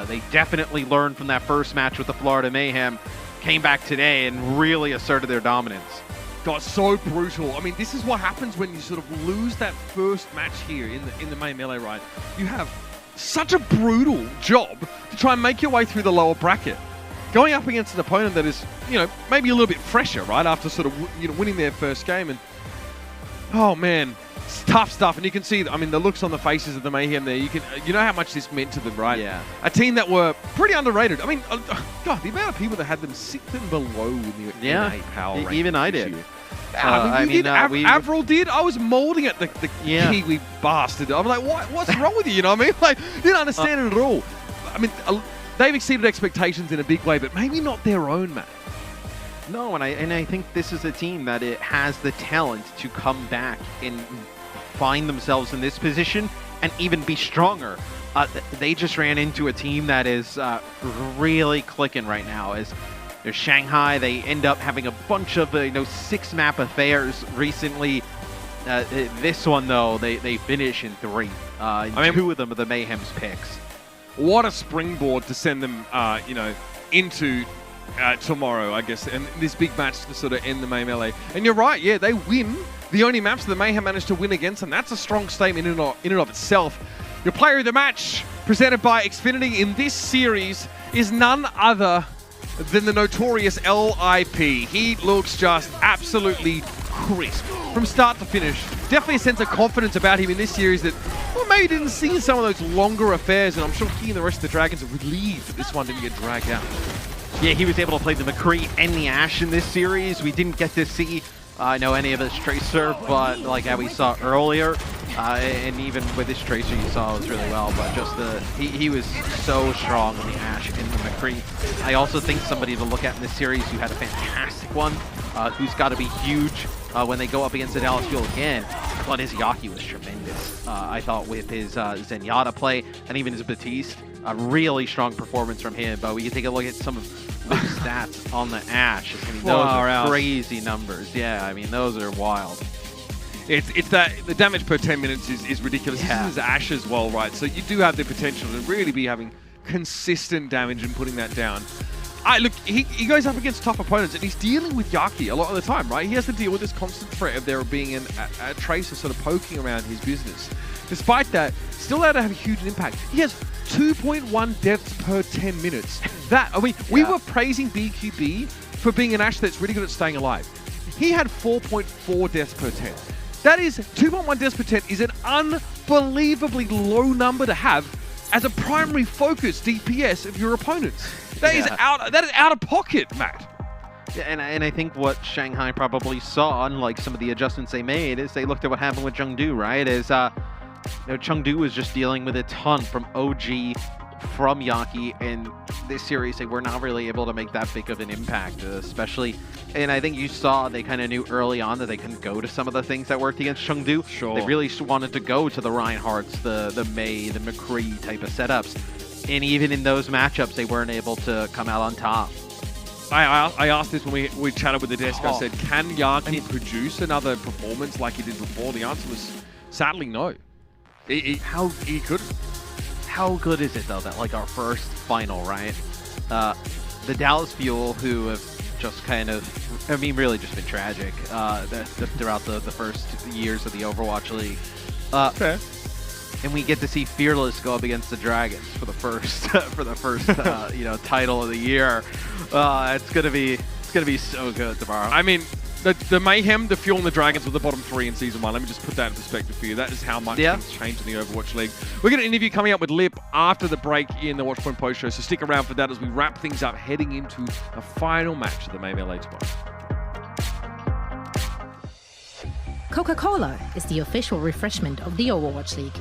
They definitely learned from that first match with the Florida Mayhem, came back today and really asserted their dominance. Got so brutal. I mean, this is what happens when you sort of lose that first match here in the main melee, right? You have such a brutal job to try and make your way through the lower bracket. Going up against an opponent that is, you know, maybe a little bit fresher, right? After sort of, winning their first game. And, oh man, it's tough stuff. And you can see, I mean, the looks on the faces of the Mayhem there. You know how much this meant to them, right? Yeah. A team that were pretty underrated. I mean, God, the amount of people that had them 6th and below in the NA power rankings. Even I did. Avril did. I was molding at the Kiwi bastard. I'm like, what's wrong with you? You know what I mean? Like, didn't understand it at all. I mean, they've exceeded expectations in a big way, but maybe not their own, Matt. No, and I think this is a team that it has the talent to come back and find themselves in this position and even be stronger. They just ran into a team that is really clicking right now. As there's Shanghai, they end up having a bunch of 6-map affairs recently. This one though, they finish in 3. Two of them are the Mayhem's picks. What a springboard to send them, into tomorrow, I guess, and this big match to sort of end the main melee. And you're right, yeah, they win the only maps that the Mayhem managed to win against, and that's a strong statement in and of itself. Your player of the match, presented by Xfinity in this series, is none other than the notorious LIP. He looks just absolutely crisp from start to finish. Definitely a sense of confidence about him in this series that, well, maybe didn't see some of those longer affairs, and I'm sure he and the rest of the Dragons are relieved that this one didn't get dragged out. Yeah, he was able to play the McCree and the Ashe in this series. We didn't get to see any of his Tracer, but like how we saw earlier, and even with his Tracer you saw it was really well, but just he was so strong in the Ashe and the McCree. I also think somebody to look at in this series who had a fantastic one, who's got to be huge when they go up against the Dallas Fuel again. I thought his Yaki was tremendous. I thought with his Zenyatta play and even his Batiste, a really strong performance from him. But we can take a look at some of the stats on the Ashe. I mean, those are crazy numbers. Yeah, I mean, those are wild. It's that the damage per 10 minutes is ridiculous. Yeah. This is Ashe as well, right? So you do have the potential to really be having consistent damage and putting that down. Look, he goes up against tough opponents, and he's dealing with Yaki a lot of the time, right? He has to deal with this constant threat of there being a Tracer sort of poking around his business. Despite that, still able to have a huge impact. He has 2.1 deaths per 10 minutes. We were praising BQB for being an Ashe that's really good at staying alive. He had 4.4 deaths per 10. That is, 2.1 deaths per 10 is an unbelievably low number to have as a primary focus DPS of your opponents. That is out of pocket, Matt. Yeah, and I think what Shanghai probably saw, unlike some of the adjustments they made, is they looked at what happened with Chengdu, right? Chengdu was just dealing with a ton from OG, from Yaki in this series, they were not really able to make that big of an impact, especially. And I think you saw they kind of knew early on that they couldn't go to some of the things that worked against Chengdu. Sure. They really wanted to go to the Reinhardts, the Mei, the McCree type of setups. And even in those matchups, they weren't able to come out on top. I asked this when we chatted with the desk. I said, can Yaki produce another performance like he did before? The answer was sadly no. He couldn't. How good is it though that like our first final, right? The Dallas Fuel, who have just kind of, I mean, really just been tragic throughout the first years of the Overwatch League. Fair. And we get to see Fearless go up against the Dragons for the first title of the year. It's gonna be so good tomorrow. I mean, the Mayhem, the Fuel, and the Dragons were the bottom 3 in Season 1. Let me just put that in perspective for you. That is how much things changed in the Overwatch League. We're going to interview coming up with Lip after the break in the Watchpoint Post Show, so stick around for that as we wrap things up heading into the final match of the Mayhem LA tomorrow. Coca-Cola is the official refreshment of the Overwatch League.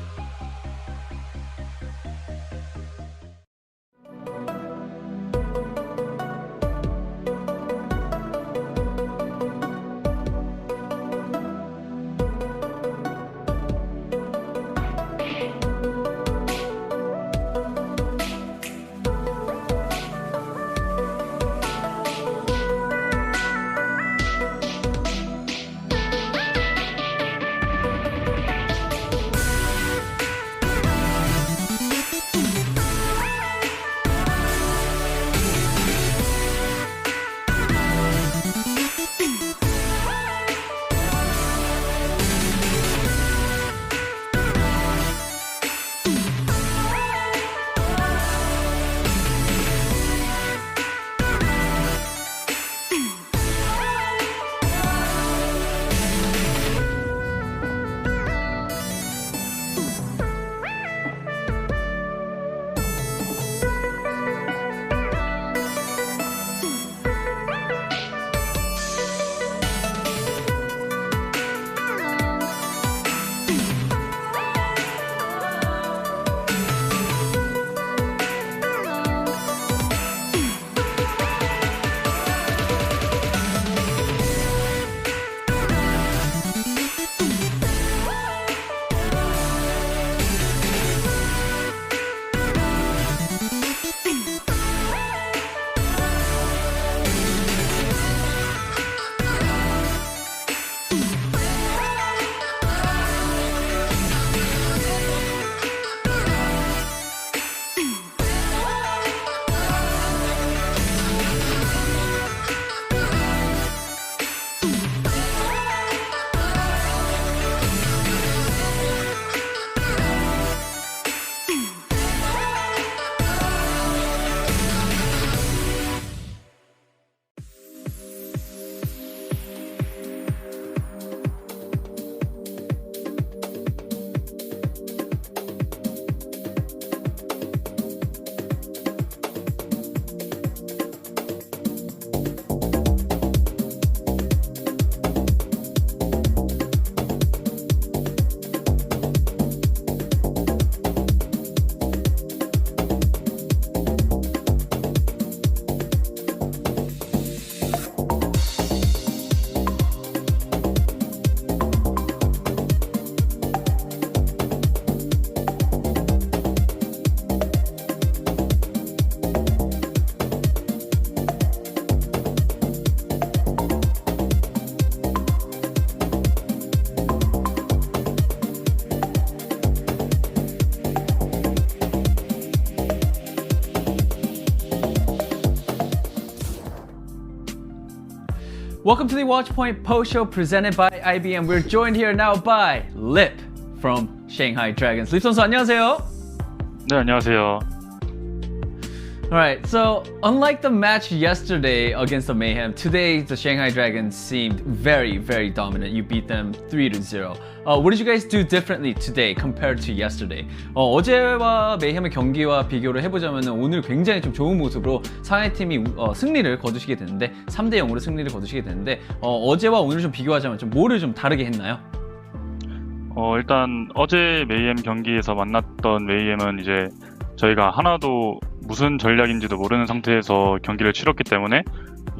Welcome to the Watchpoint Post Show presented by IBM. We're joined here now by Lip from Shanghai Dragons. Lip 선수 안녕하세요. 네, 안녕하세요. Alright, so unlike the match yesterday against the Mayhem, today the Shanghai Dragons seemed very, very dominant. You beat them 3-0. What did you guys do differently today compared to yesterday? 어제와 Mayhem의 경기와 비교를 해보자면 오늘 굉장히 좀 좋은 모습으로 상하이 팀이 승리를 거두시게 되는데 3-0으로 승리를 거두시게 되는데 어제와 오늘 좀 비교하자면 좀 뭐를 좀 다르게 했나요? 일단 어제 메이엠 경기에서 만났던 메이엠은 이제 저희가 하나도 무슨 전략인지도 모르는 상태에서 경기를 치렀기 때문에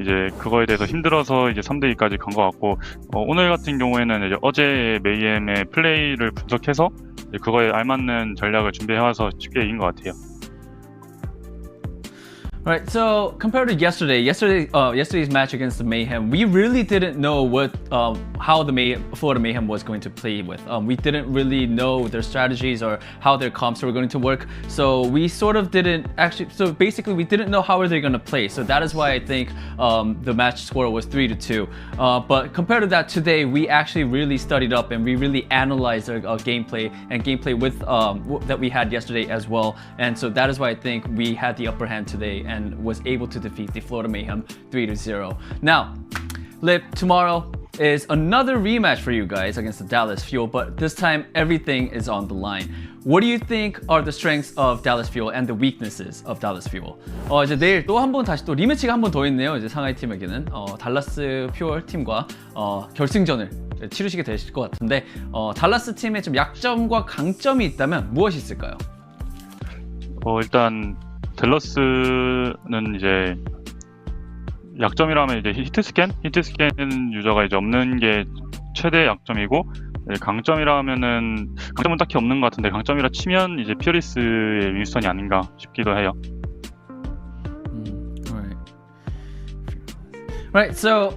이제 그거에 대해서 힘들어서 이제 3대2까지 간 것 같고 오늘 같은 경우에는 이제 어제 메이엠의 플레이를 분석해서 이제 그거에 알맞는 전략을 준비해와서 쉽게 이긴 것 같아요. Right, so compared to yesterday's match against the Mayhem, we really didn't know how the Florida Mayhem was going to play with. We didn't really know their strategies or how their comps were going to work. So we sort of didn't actually. So basically, we didn't know how they're going to play. So that is why I think the match score was 3-2. But compared to that, today we actually really studied up and we really analyzed our gameplay and gameplay with that we had yesterday as well. And so that is why I think we had the upper hand today and was able to defeat the Florida Mayhem 3-0. Now, Lip, tomorrow is another rematch for you guys against the Dallas Fuel, but this time everything is on the line. What do you think are the strengths of Dallas Fuel and the weaknesses of Dallas Fuel? 이제 내일 또 한 번 다시 또 리매치가 한 번 더 있네요. 이제 상하이 팀에게는 달라스 퓨얼 팀과 결승전을 치르시게 되실 것 같은데 달라스 팀의 좀 약점과 강점이 있다면 무엇이 있을까요? 일단 댈러스는 이제 약점이라면 이제 히트스캔 유저가 이제 없는 게 최대 약점이고 강점이라면은 강점은 딱히 없는 것 같은데 강점이라 치면 이제 피어리스의 윈스턴이 아닌가 싶기도 해요. Right. So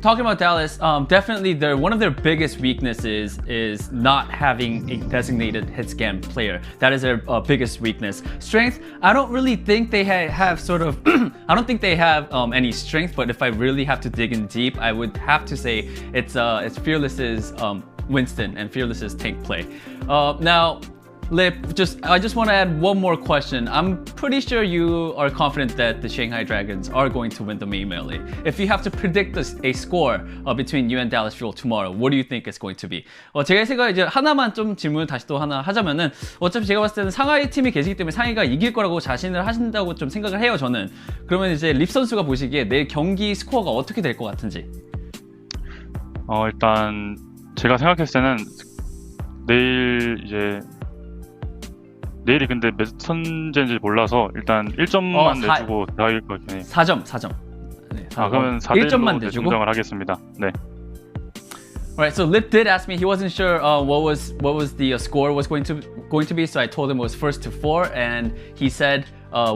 talking about Dallas, definitely one of their biggest weaknesses is not having a designated hit scan player. That is their biggest weakness. Strength, I don't really think they have sort of. I don't think they have any strength. But if I really have to dig in deep, I would have to say it's Fearless's Winston and Fearless's tank play. Now, Lip, I just want to add one more question. I'm pretty sure you are confident that the Shanghai Dragons are going to win the main melee. If you have to predict a score between you and Dallas Fuel tomorrow, what do you think it's going to be? 제가 생각에 이제 하나만 좀 질문을 다시 또 하나 하자면은 어차피 제가 봤을 때는 상하이 팀이 계시기 때문에 상하이가 이길 거라고 자신을 하신다고 좀 생각을 해요, 저는. 그러면 이제 립 선수가 보시기에 내일 경기 스코어가 어떻게 될 것 같은지? 일단 제가 생각했을 때는 내일이 근데 몇 선제인지 몰라서 일단 1점만 내주고 들어갈 것 같긴 해요. 4점. 네, 그러면 4대1로 정정을 하겠습니다. 네. Alright, so Lip did ask me. He wasn't sure what was the score was going to be, so I told him it was 1-4, and he said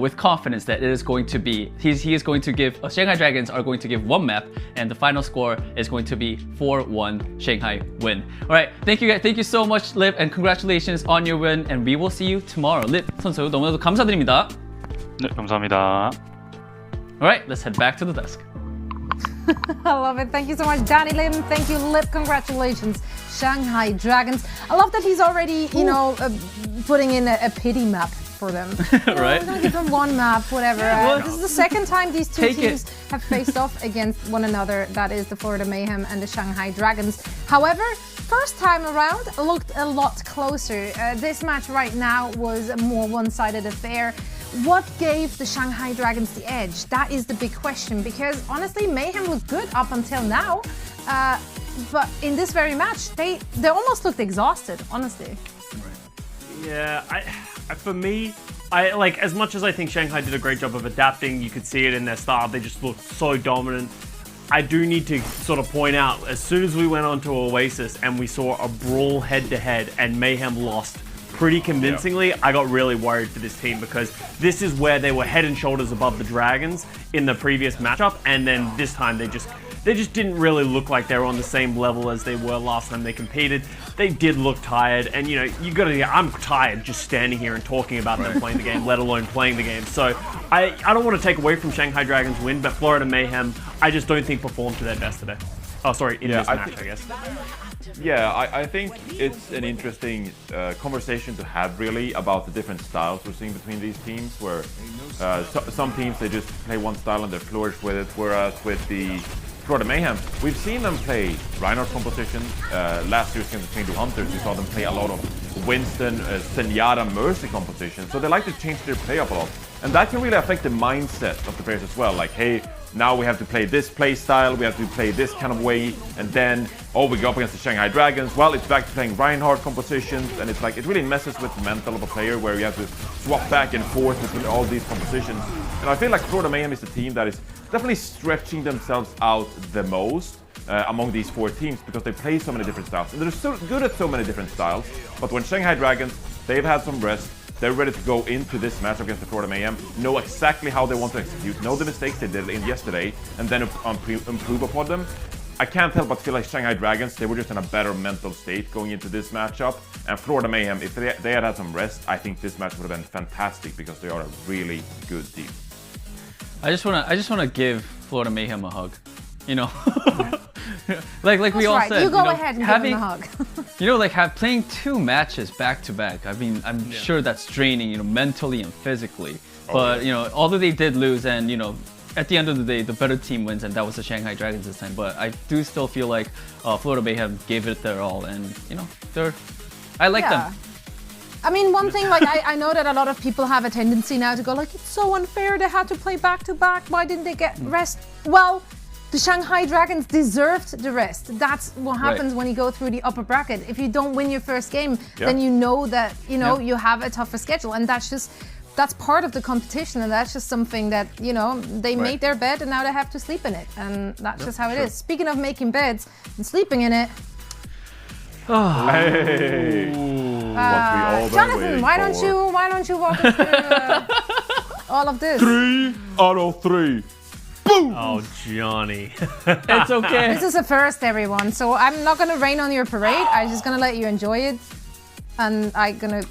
with confidence that it is going to be. He is going to give Shanghai Dragons are going to give one map, and the final score is going to be 4-1 Shanghai win. Alright, thank you so much, Lip, and congratulations on your win. And we will see you tomorrow. Lip 선수 너무나도 감사드립니다. 네, 감사합니다. Alright, let's head back to the desk. I love it. Thank you so much, Danny Lim. Thank you, Lip. Congratulations, Shanghai Dragons. I love that he's already, putting in a pity map for them. Right? We're going to give them one map, whatever. This is the second time these two teams have faced off against one another. That is the Florida Mayhem and the Shanghai Dragons. However, first time around looked a lot closer. This match right now was a more one-sided affair. What gave the Shanghai Dragons the edge? That is the big question, because honestly, Mayhem looked good up until now. But in this very match, they almost looked exhausted, honestly. Yeah, for me, as much as I think Shanghai did a great job of adapting, you could see it in their style, they just looked so dominant. I do need to sort of point out, as soon as we went on to Oasis and we saw a brawl head-to-head and Mayhem lost pretty convincingly, I got really worried for this team, because this is where they were head and shoulders above the Dragons in the previous matchup, and then this time they just didn't really look like they were on the same level as they were last time they competed. They did look tired, and I'm tired just standing here and talking about them playing the game, let alone playing the game. So I don't want to take away from Shanghai Dragons' win, but Florida Mayhem, I just don't think performed to their best today. Oh, sorry, in this match, I guess. Yeah, I think it's an interesting conversation to have, really, about the different styles we're seeing between these teams, where some teams, they just play one style and they flourish with it, whereas with the Florida Mayhem, we've seen them play Reinhardt composition. Last year against the Chengdu Hunters, we saw them play a lot of Winston, Zenyatta, Mercy composition, so they like to change their play up a lot. And that can really affect the mindset of the players as well. Like, hey, now we have to play this play style, we have to play this kind of way, and then, oh, we go up against the Shanghai Dragons. Well, it's back to playing Reinhardt compositions, and it's like, it really messes with the mental of a player where you have to swap back and forth between all these compositions. And I feel like Florida Mayhem is the team that is definitely stretching themselves out the most among these 4 teams, because they play so many different styles. And they're so good at so many different styles, but when Shanghai Dragons, they've had some rest, they're ready to go into this match against the Florida Mayhem, know exactly how they want to execute, know the mistakes they did in yesterday, and then improve upon them. I can't help but feel like Shanghai Dragons, they were just in a better mental state going into this matchup. And Florida Mayhem, if they had some rest, I think this match would have been fantastic, because they are a really good team. I just wanna give Florida Mayhem a hug. You know, like we all said. You go ahead and give him a hug. You know, like playing 2 matches back to back. I mean, I'm sure that's draining, you know, mentally and physically. But you know, although they did lose, and you know, at the end of the day, the better team wins, and that was the Shanghai Dragons this time. But I do still feel like Florida Mayhem gave it their all, and you know, I like them. I mean, one thing, like, I know that a lot of people have a tendency now to go like, it's so unfair, they had to play back to back, why didn't they get rest? Well, the Shanghai Dragons deserved the rest. That's what happens when you go through the upper bracket. If you don't win your first game, then you know that, you know, you have a tougher schedule, and that's part of the competition, and that's just something that, you know, they made their bed and now they have to sleep in it, and that's just how it is. Speaking of making beds and sleeping in it, Hey, Jonathan, why don't you walk us through all of this? 3 out of 3. Boom! Oh, Johnny. It's okay. This is a first, everyone. So I'm not gonna rain on your parade. I'm just gonna let you enjoy it, and I'm gonna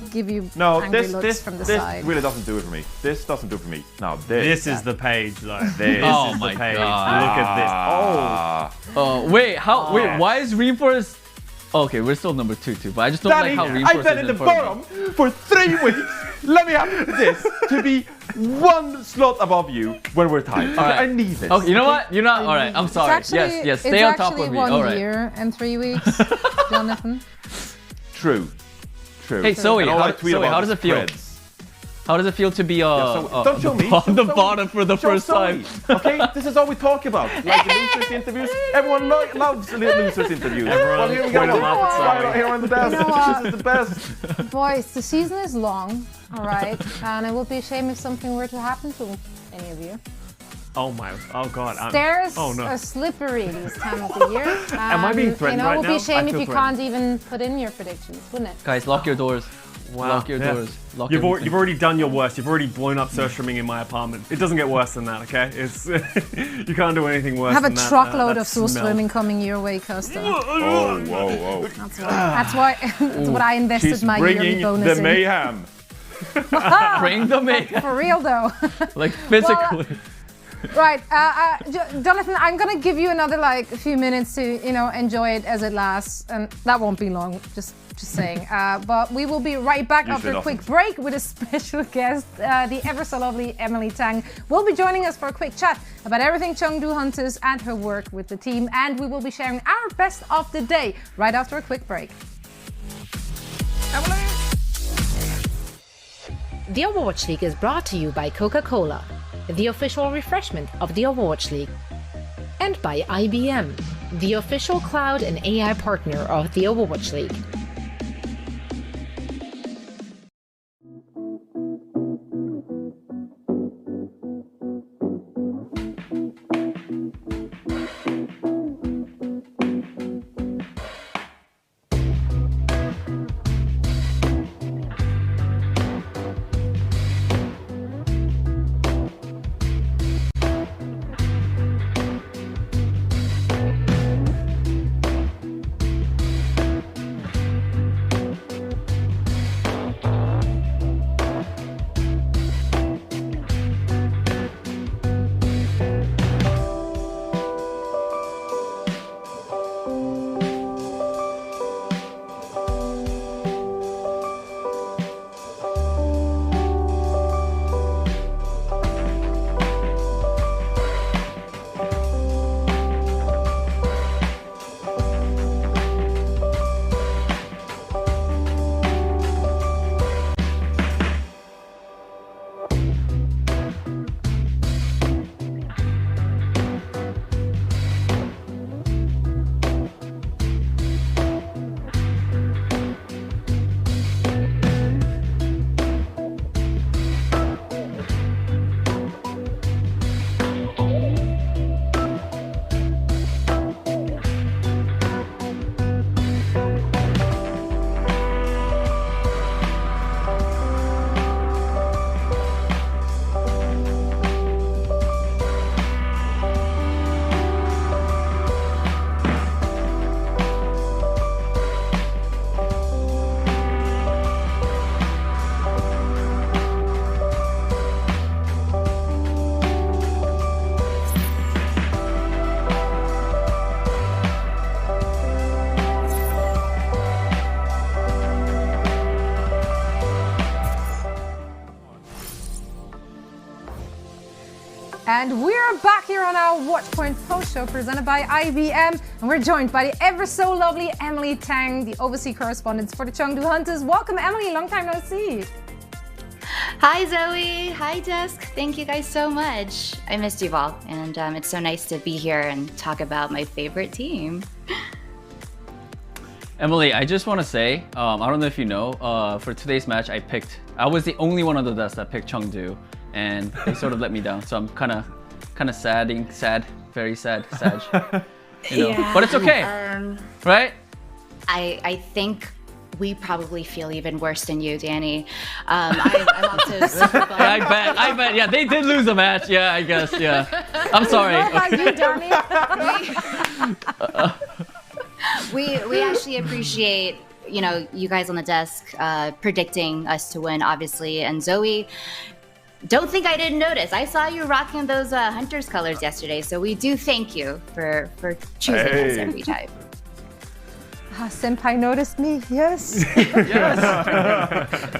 give you angry looks from the side. This really doesn't do it for me. This doesn't do it for me. Now this is the page, though. This oh is my the page. God. Look at this. Wait, wait, why is Reinforce? Okay, we're still number 2 too, but I just don't like how Reinforce I've been in the bottom for 3 weeks. Let me have this to be 1 slot above you when we're tied. Right. I need this. Okay, you know what? You're not. All right, I'm sorry. Yes, stay on top of me. It's All actually 1 right. year and 3 weeks, Jonathan. True. Hey, Zoe, how does it feel? Spreads. How does it feel to be don't show me. on the bottom for the first time? Okay, this is all we talk about. Like losers interviews. Everyone loves losers interviews. Well, here we go. Here on the best. This is the best. Boys, the season is long, all right, and it would be a shame if something were to happen to any of you. Oh God. Stairs oh, no. are slippery this time of the year. Am I being threatened right now? It would be a shame I if feel you threatened. can't even put in your predictions, wouldn't it? Guys, lock your doors. Wow. Lock your doors. Lock You've everything. already done your worst. You've already blown up Surstreaming in my apartment. It doesn't get worse than that, okay? It's you can't do anything worse Have a than that. truckload that of Soul smell. Swimming coming your way, Costa. Whoa. That's what I invested She's my yearly bringing bonus the in. mayhem. Bring the Mayhem. For real though. Like physically. Right, Jonathan, I'm gonna give you another like a few minutes to enjoy it as it lasts, and that won't be long. Just saying. But we will be right back after a quick break with a special guest, the ever so lovely Emily Tang will be joining us for a quick chat about everything Chengdu Hunters and her work with the team, and we will be sharing our best of the day right after a quick break. The Overwatch League is brought to you by Coca-Cola, the official refreshment of the Overwatch League, and by IBM, the official cloud and AI partner of the Overwatch League. And we're back here on our Watchpoint Post Show presented by IBM. And we're joined by the ever so lovely Emily Tang, the overseas correspondent for the Chengdu Hunters. Welcome, Emily. Long time no see. Hi, Zoe. Hi, Desk. Thank you guys so much. I missed you all, and it's so nice to be here and talk about my favorite team. Emily, I just want to say, I don't know if you know, for today's match, I was the only one on the desk that picked Chengdu, and they sort of let me down. So I'm kind of sad, very sad, you know. Yeah. But it's okay, right? I think we probably feel even worse than you, Danny. I'm also super bummed. Yeah, I bet. Yeah, they did lose a match. Yeah, I guess. Yeah. I'm sorry. What about you, Danny? We actually appreciate, you know, you guys on the desk predicting us to win, obviously. And Zoe, don't think I didn't notice. I saw you rocking those Hunters colors yesterday, so we do thank you for choosing us every time. Senpai noticed me, yes.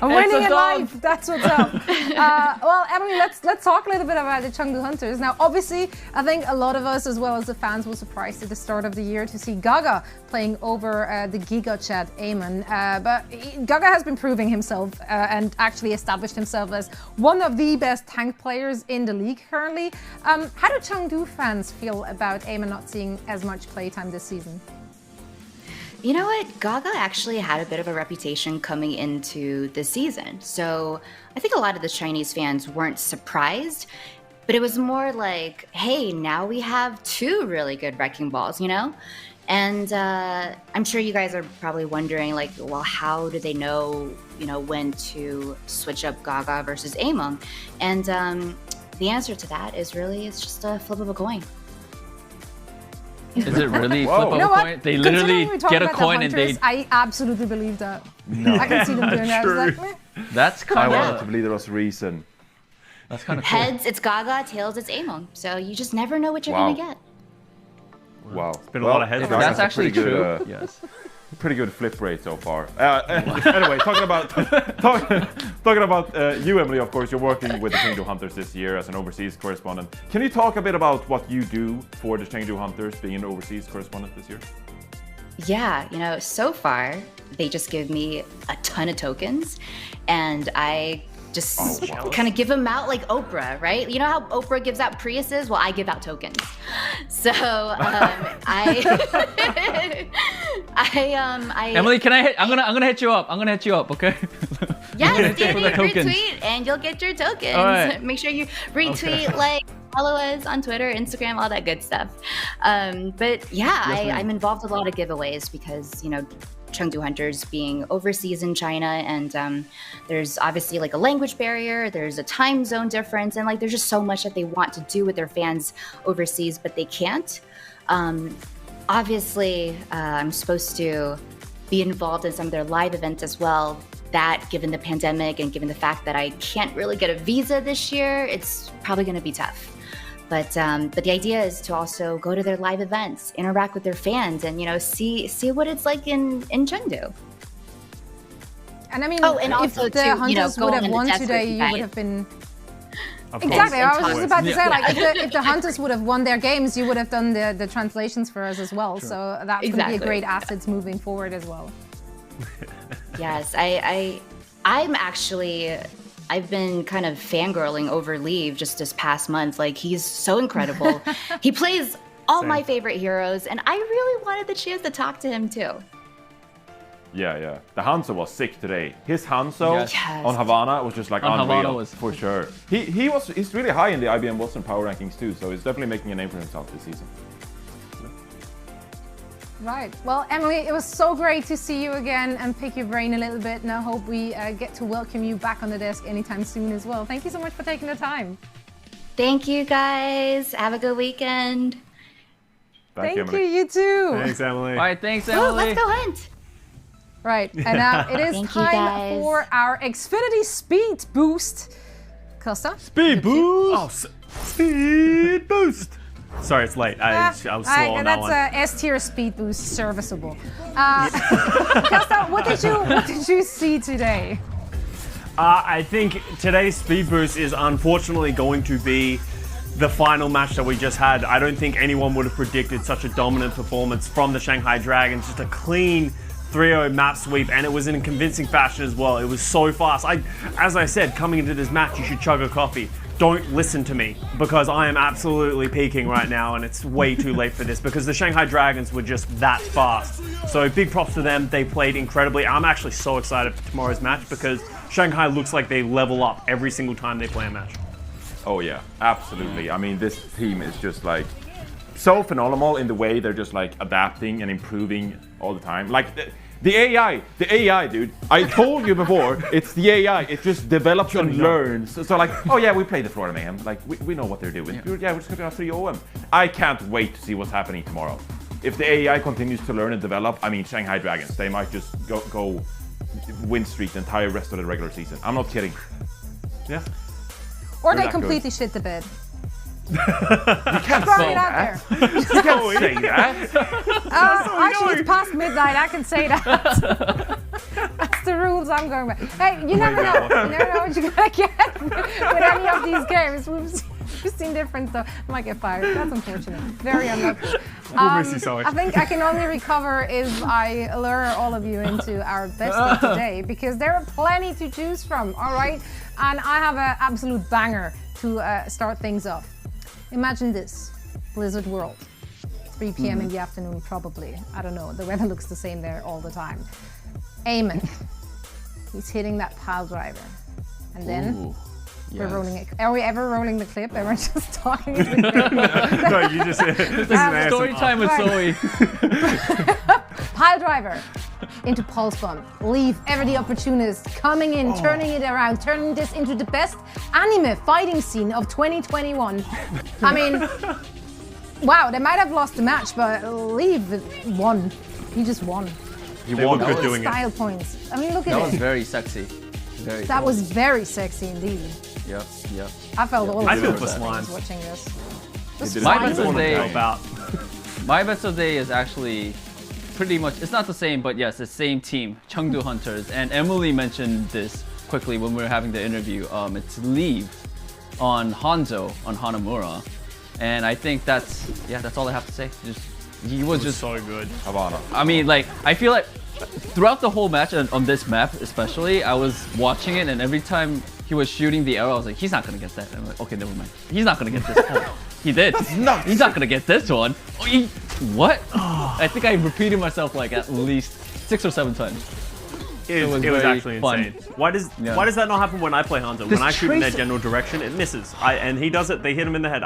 I'm winning in life, that's what's up. Well, Emily, let's talk a little bit about the Chengdu Hunters. Now, obviously, I think a lot of us, as well as the fans, were surprised at the start of the year to see Gaga playing over the Giga Chad Amon. But Gaga has been proving himself and actually established himself as one of the best tank players in the league currently. How do Chengdu fans feel about Amon not seeing as much playtime this season? You know what? Gaga actually had a bit of a reputation coming into the season. So I think a lot of the Chinese fans weren't surprised, but it was more like, hey, now we have two really good wrecking balls, you know? And I'm sure you guys are probably wondering, like, well, how do they know, you know, when to switch up Gaga versus Amon? And the answer to that is really, it's just a flip of a coin. Is it really flip of You know a what? coin? They literally get a coin and they. I absolutely believe that. No. I can see them doing that. It's like, meh. That's kind I of. wanted to believe there was reason. That's kind of cool. Heads, it's Gaga. Tails, it's Amon. So you just never know what you're Wow. going to get. Wow. It's been a lot of heads. Gaga That's has a actually pretty true. good, Yes. pretty good flip rate so far. Anyway, talking about you, Emily. Of course, you're working with the Chengdu Hunters this year as an overseas correspondent. Can you talk a bit about what you do for the Chengdu Hunters, being an overseas correspondent this year? Yeah, you know, so far they just give me a ton of tokens, and I just kind of give them out like Oprah, right? You know how Oprah gives out Priuses? Well, I give out tokens. So Emily, can I hit? I'm gonna hit you up. Okay. Yes, Danny, the tokens. retweet and you'll get your tokens. All right. Make sure you retweet, like, follow us on Twitter, Instagram, all that good stuff. But yeah, I'm involved in a lot of giveaways because, you know, Chengdu Hunters being overseas in China, and there's obviously like a language barrier, there's a time zone difference, and like there's just so much that they want to do with their fans overseas, but they can't. Obviously, I'm supposed to be involved in some of their live events as well. That, given the pandemic and given the fact that I can't really get a visa this year, it's probably going to be tough. But the idea is to also go to their live events, interact with their fans, and, you know, see what it's like in Chengdu. And I mean, and if also the to, Hunters you know, would go have on won the desert today, you guys. would have been. Of Exactly, course. I was just about to say, like, Yeah. if the Hunters would have won their games, you would have done the translations for us as well. So that's going to be a Exactly. great asset moving forward as well. Yes, I've been kind of fangirling over Leave just this past month. Like, he's so incredible. He plays all my favorite heroes, and I really wanted the chance to talk to him too. Yeah. The Hanzo was sick today. His Hanzo Yes. on Havana was just like On unreal, Havana was- for sure. He's really high in the IBM Wilson power rankings too, so he's definitely making a name for himself this season. Right. Well, Emily, it was so great to see you again and pick your brain a little bit. And I hope we get to welcome you back on the desk anytime soon as well. Thank you so much for taking the time. Thank you, guys. Have a good weekend. Thank you, Emily. you too. Thanks, Emily. All right, thanks, Ooh, Emily. let's go hunt. Right. And now it is Thank you, time guys. for our Xfinity Speed Boost. Costa? Speed boost. Speed boost. Sorry, it's late. I was slow on that that's one. S-tier Speed Boost, serviceable. Costa, what did you see today? I think today's speed boost is unfortunately going to be the final match that we just had, I don't think anyone would have predicted such a dominant performance from the Shanghai Dragons. Just a clean 3-0 map sweep, and it was in a convincing fashion as well. It was so fast. As I said, coming into this match, you should chug a coffee. Don't listen to me, because I am absolutely peaking right now, and it's way too late for this, because the Shanghai Dragons were just that fast. So big props to them. They played incredibly. I'm actually so excited for tomorrow's match, because Shanghai looks like they level up every single time they play a match. Oh yeah, absolutely. I mean, this team is just like so phenomenal in the way they're just like adapting and improving all the time. Like the AI, dude. I told you before, it's the AI. It just develops and learns. So like, oh yeah, we played the Florida Mayhem. Like we know what they're doing. Yeah, we're just gonna 3-0 them. I can't wait to see what's happening tomorrow. If the AI continues to learn and develop, I mean, Shanghai Dragons, they might just go win streak the entire rest of the regular season. I'm not kidding. Yeah. Or they completely shit the bed. You can't say that. You can't say that. Actually, it's past midnight. I can say that. That's the rules I'm going by. Hey, you never know. You never know what you're gonna get with any of these games. We've seen different stuff. I might get fired. That's unfortunate. Very unlucky. We'll miss you, Zoe. I think I can only recover if I lure all of you into our best of today, because there are plenty to choose from. All right, and I have an absolute banger to start things off. Imagine this, Blizzard World, 3 p.m. in the afternoon probably. I don't know, the weather looks the same there all the time. Eamon, he's hitting that pile driver. And then we're rolling it. Are we ever rolling the clip? And we're just talking in the clip? No, you just this is Story time with Zoe. Pile driver into pulse bomb. Leave ever the opportunist coming in, turning it around, turning this into the best anime fighting scene of 2021. I mean, wow, they might have lost the match, but Leave won. He just won. He won good doing it. Style points. I mean, look at it. That was very sexy. That was very sexy indeed. Yep. I felt all of I feel it for when I was Slime. watching this. My best of the day. About. My best of the day is actually pretty much, it's not the same, but yes, it's the same team, Chengdu Hunters. And Emily mentioned this quickly when we were having the interview. It's Leave on Hangzhou, on Hanamura. And I think that's all I have to say. He was just so good. Havana. I mean, like, I feel like throughout the whole match, and on this map especially, I was watching it, and every time he was shooting the arrow, I was like, he's not gonna get that. And I'm like, okay, never mind. He's not gonna get this. Oh, he did. He's not gonna get this one. Oh, what? I think I repeated myself like at least 6 or 7 times. It was actually fun. insane. Why does that not happen when I play Hanzo? When I shoot in their general direction, it misses. And he does it. They hit him in the head.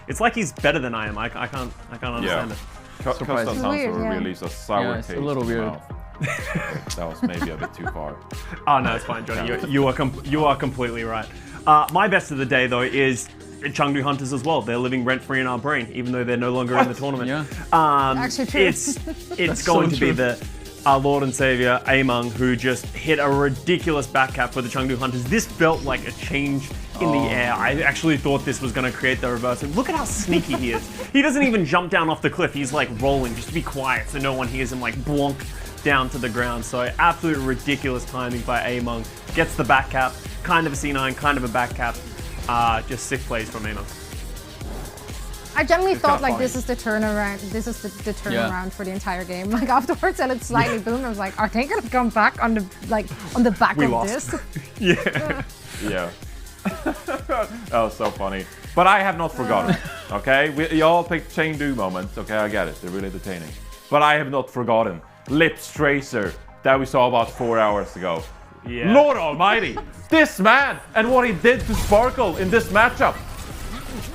It's like he's better than I am. I can't understand it. Costa Sansa released a sour taste. It's a little weird. That was maybe a bit too far. Oh no, it's fine, Johnny. You are completely right. My best of the day though is Chengdu Hunters as well. They're living rent free in our brain, even though they're no longer in the tournament. Actually true. It's going to be our Lord and Savior Among, who just hit a ridiculous back cap for the Chengdu Hunters. This felt like a change in the air. I actually thought this was going to create the reverse. And look at how sneaky he is. He doesn't even jump down off the cliff. He's like rolling just to be quiet so no one hears him like blonk down to the ground. So absolute ridiculous timing by Among. Gets the back cap, kind of a C9, kind of a back cap. Just 6 plays from Among. I generally thought like this is the turnaround. This is the turnaround for the entire game. Like afterwards, and it slightly boomed. I was like, are they gonna come back on the back of this? Yeah. Yeah. That was so funny. But I have not forgotten. Okay, we all picked Chengdu moments. Okay, I get it. They're really entertaining. But I have not forgotten Lips Tracer that we saw about 4 hours ago. Yeah. Lord Almighty, this man and what he did to Sparkle in this matchup.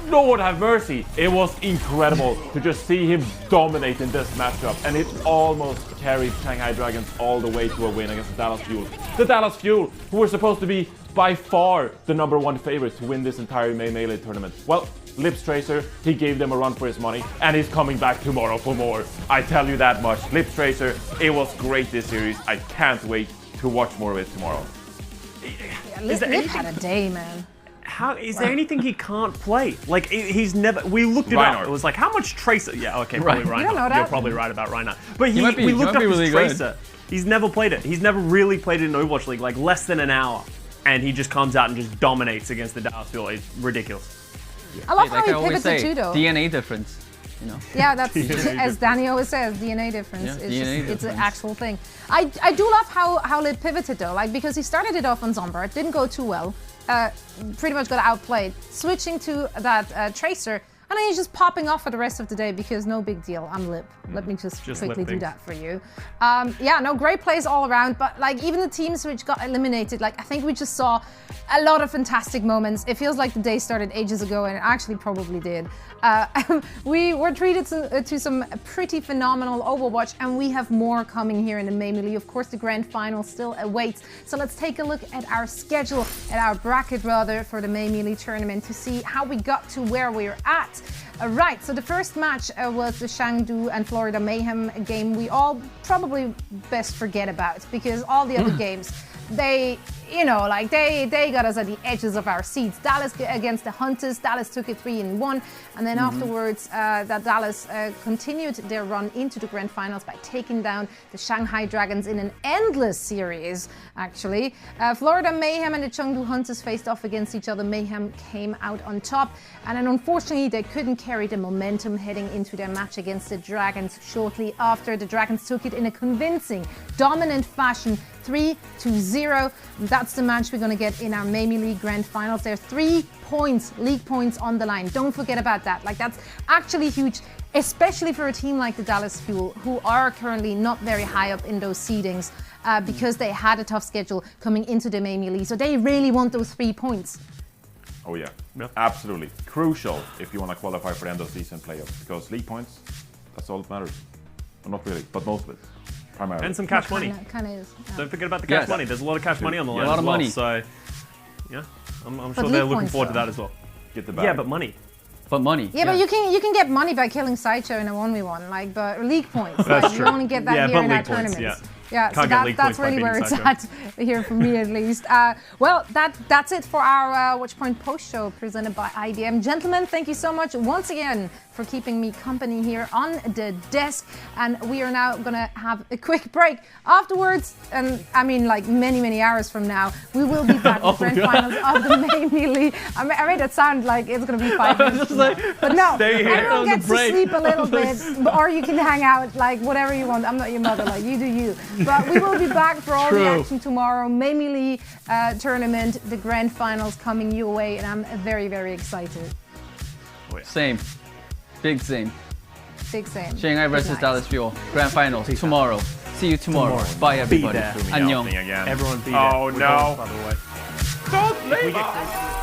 Lord have mercy. It was incredible to just see him dominate in this matchup, and it almost carried Shanghai Dragons all the way to a win against the Dallas Fuel. The Dallas Fuel, who were supposed to be by far the #1 favorite to win this entire Melee tournament. Well, Lips Tracer, he gave them a run for his money, and he's coming back tomorrow for more. I tell you that much. Lips Tracer, it was great this series. I can't wait to watch more of it tomorrow. Lip had a day, man. How is there anything he can't play? Like he's never. We looked it up. It was like how much Tracer? Yeah, okay, probably Reinhardt. You don't know that. You're probably right about Reinhardt. But He might be- we he looked might up be his really Tracer. He's never played it. He's never really played it in Overwatch League. Like less than an hour, and he just comes out and just dominates against the Dallas Fuel. It's ridiculous. I love Like I how he always pivoted say, too, though. DNA difference. You know. Yeah, that's as Danny always says, DNA difference. Yeah, It's, DNA it's an difference. actual thing. I do love how Lid pivoted though, like because he started it off on Zombard, didn't go too well, pretty much got outplayed, switching to that Tracer, and then he's just popping off for the rest of the day because no big deal, I'm Lip. Let me just quickly lip do things. that for you. Yeah, no, great plays all around, but like even the teams which got eliminated, like I think we just saw a lot of fantastic moments. It feels like the day started ages ago, and it actually probably did. We were treated to some pretty phenomenal Overwatch, and we have more coming here in the May Melee. Of course, the grand final still awaits. So let's take a look at our schedule, at our bracket rather, for the May Melee tournament to see how we got to where we're at. Right, so the first match was the Chengdu and Florida Mayhem game we all probably best forget about, because all the other games, they got us at the edges of our seats. Dallas against the Hunters, Dallas took it 3-1, and then afterwards that Dallas continued their run into the grand finals by taking down the Shanghai Dragons in an endless series, actually. Florida Mayhem and the Chengdu Hunters faced off against each other. Mayhem came out on top, and then unfortunately they couldn't carry the momentum heading into their match against the Dragons. Shortly after, the Dragons took it in a convincing, dominant fashion, 3-0. That's the match we're going to get in our May Melee Grand Finals. There are 3 points, league points on the line. Don't forget about that. Like, that's actually huge, especially for a team like the Dallas Fuel, who are currently not very high up in those seedings because they had a tough schedule coming into the May Melee. So they really want those 3 points. Oh yeah, Yep. absolutely. Crucial if you want to qualify for the end of season playoffs, because league points, that's all that matters. Well, not really, but most of it. Primarily. And some cash money. Kind of is. Yeah. Don't forget about the cash Yes. money. There's a lot of cash money on the line. A lot as of well, money. So, yeah, I'm But sure league they're looking points, forward to though. that as well. Get the bag. Yeah, but money. But money. Yeah, but you can get money by killing Sideshow in a 1v1, like, but league points, That's like, you true. only get that Yeah, here but in our league points, tournaments. yeah. Yeah, so Can't get league that's points by really where beating it's Sideshow. at here for me at least. Well, that's it for our Watchpoint post show presented by IBM. Gentlemen, thank you so much once again for keeping me company here on the desk. And we are now going to have a quick break. Afterwards, and I mean like many hours from now, we will be back with grand finals of the May Melee. I made that sound like it's going to be 5 minutes from now. But no, stay here everyone on the gets to break. sleep a little bit, or you can hang out, like whatever you want. I'm not your mother, like you do you. But we will be back for all the True. action tomorrow. May Melee tournament, the grand finals coming your way, and I'm very excited. Same. Big same. Big same. Shanghai Good versus night. Dallas Fuel. Grand finals tomorrow. See you tomorrow. Bye everybody. there. Zooming out 안녕. thing again. Everyone be there. Oh, We're no. going, by the way. Don't leave We get us.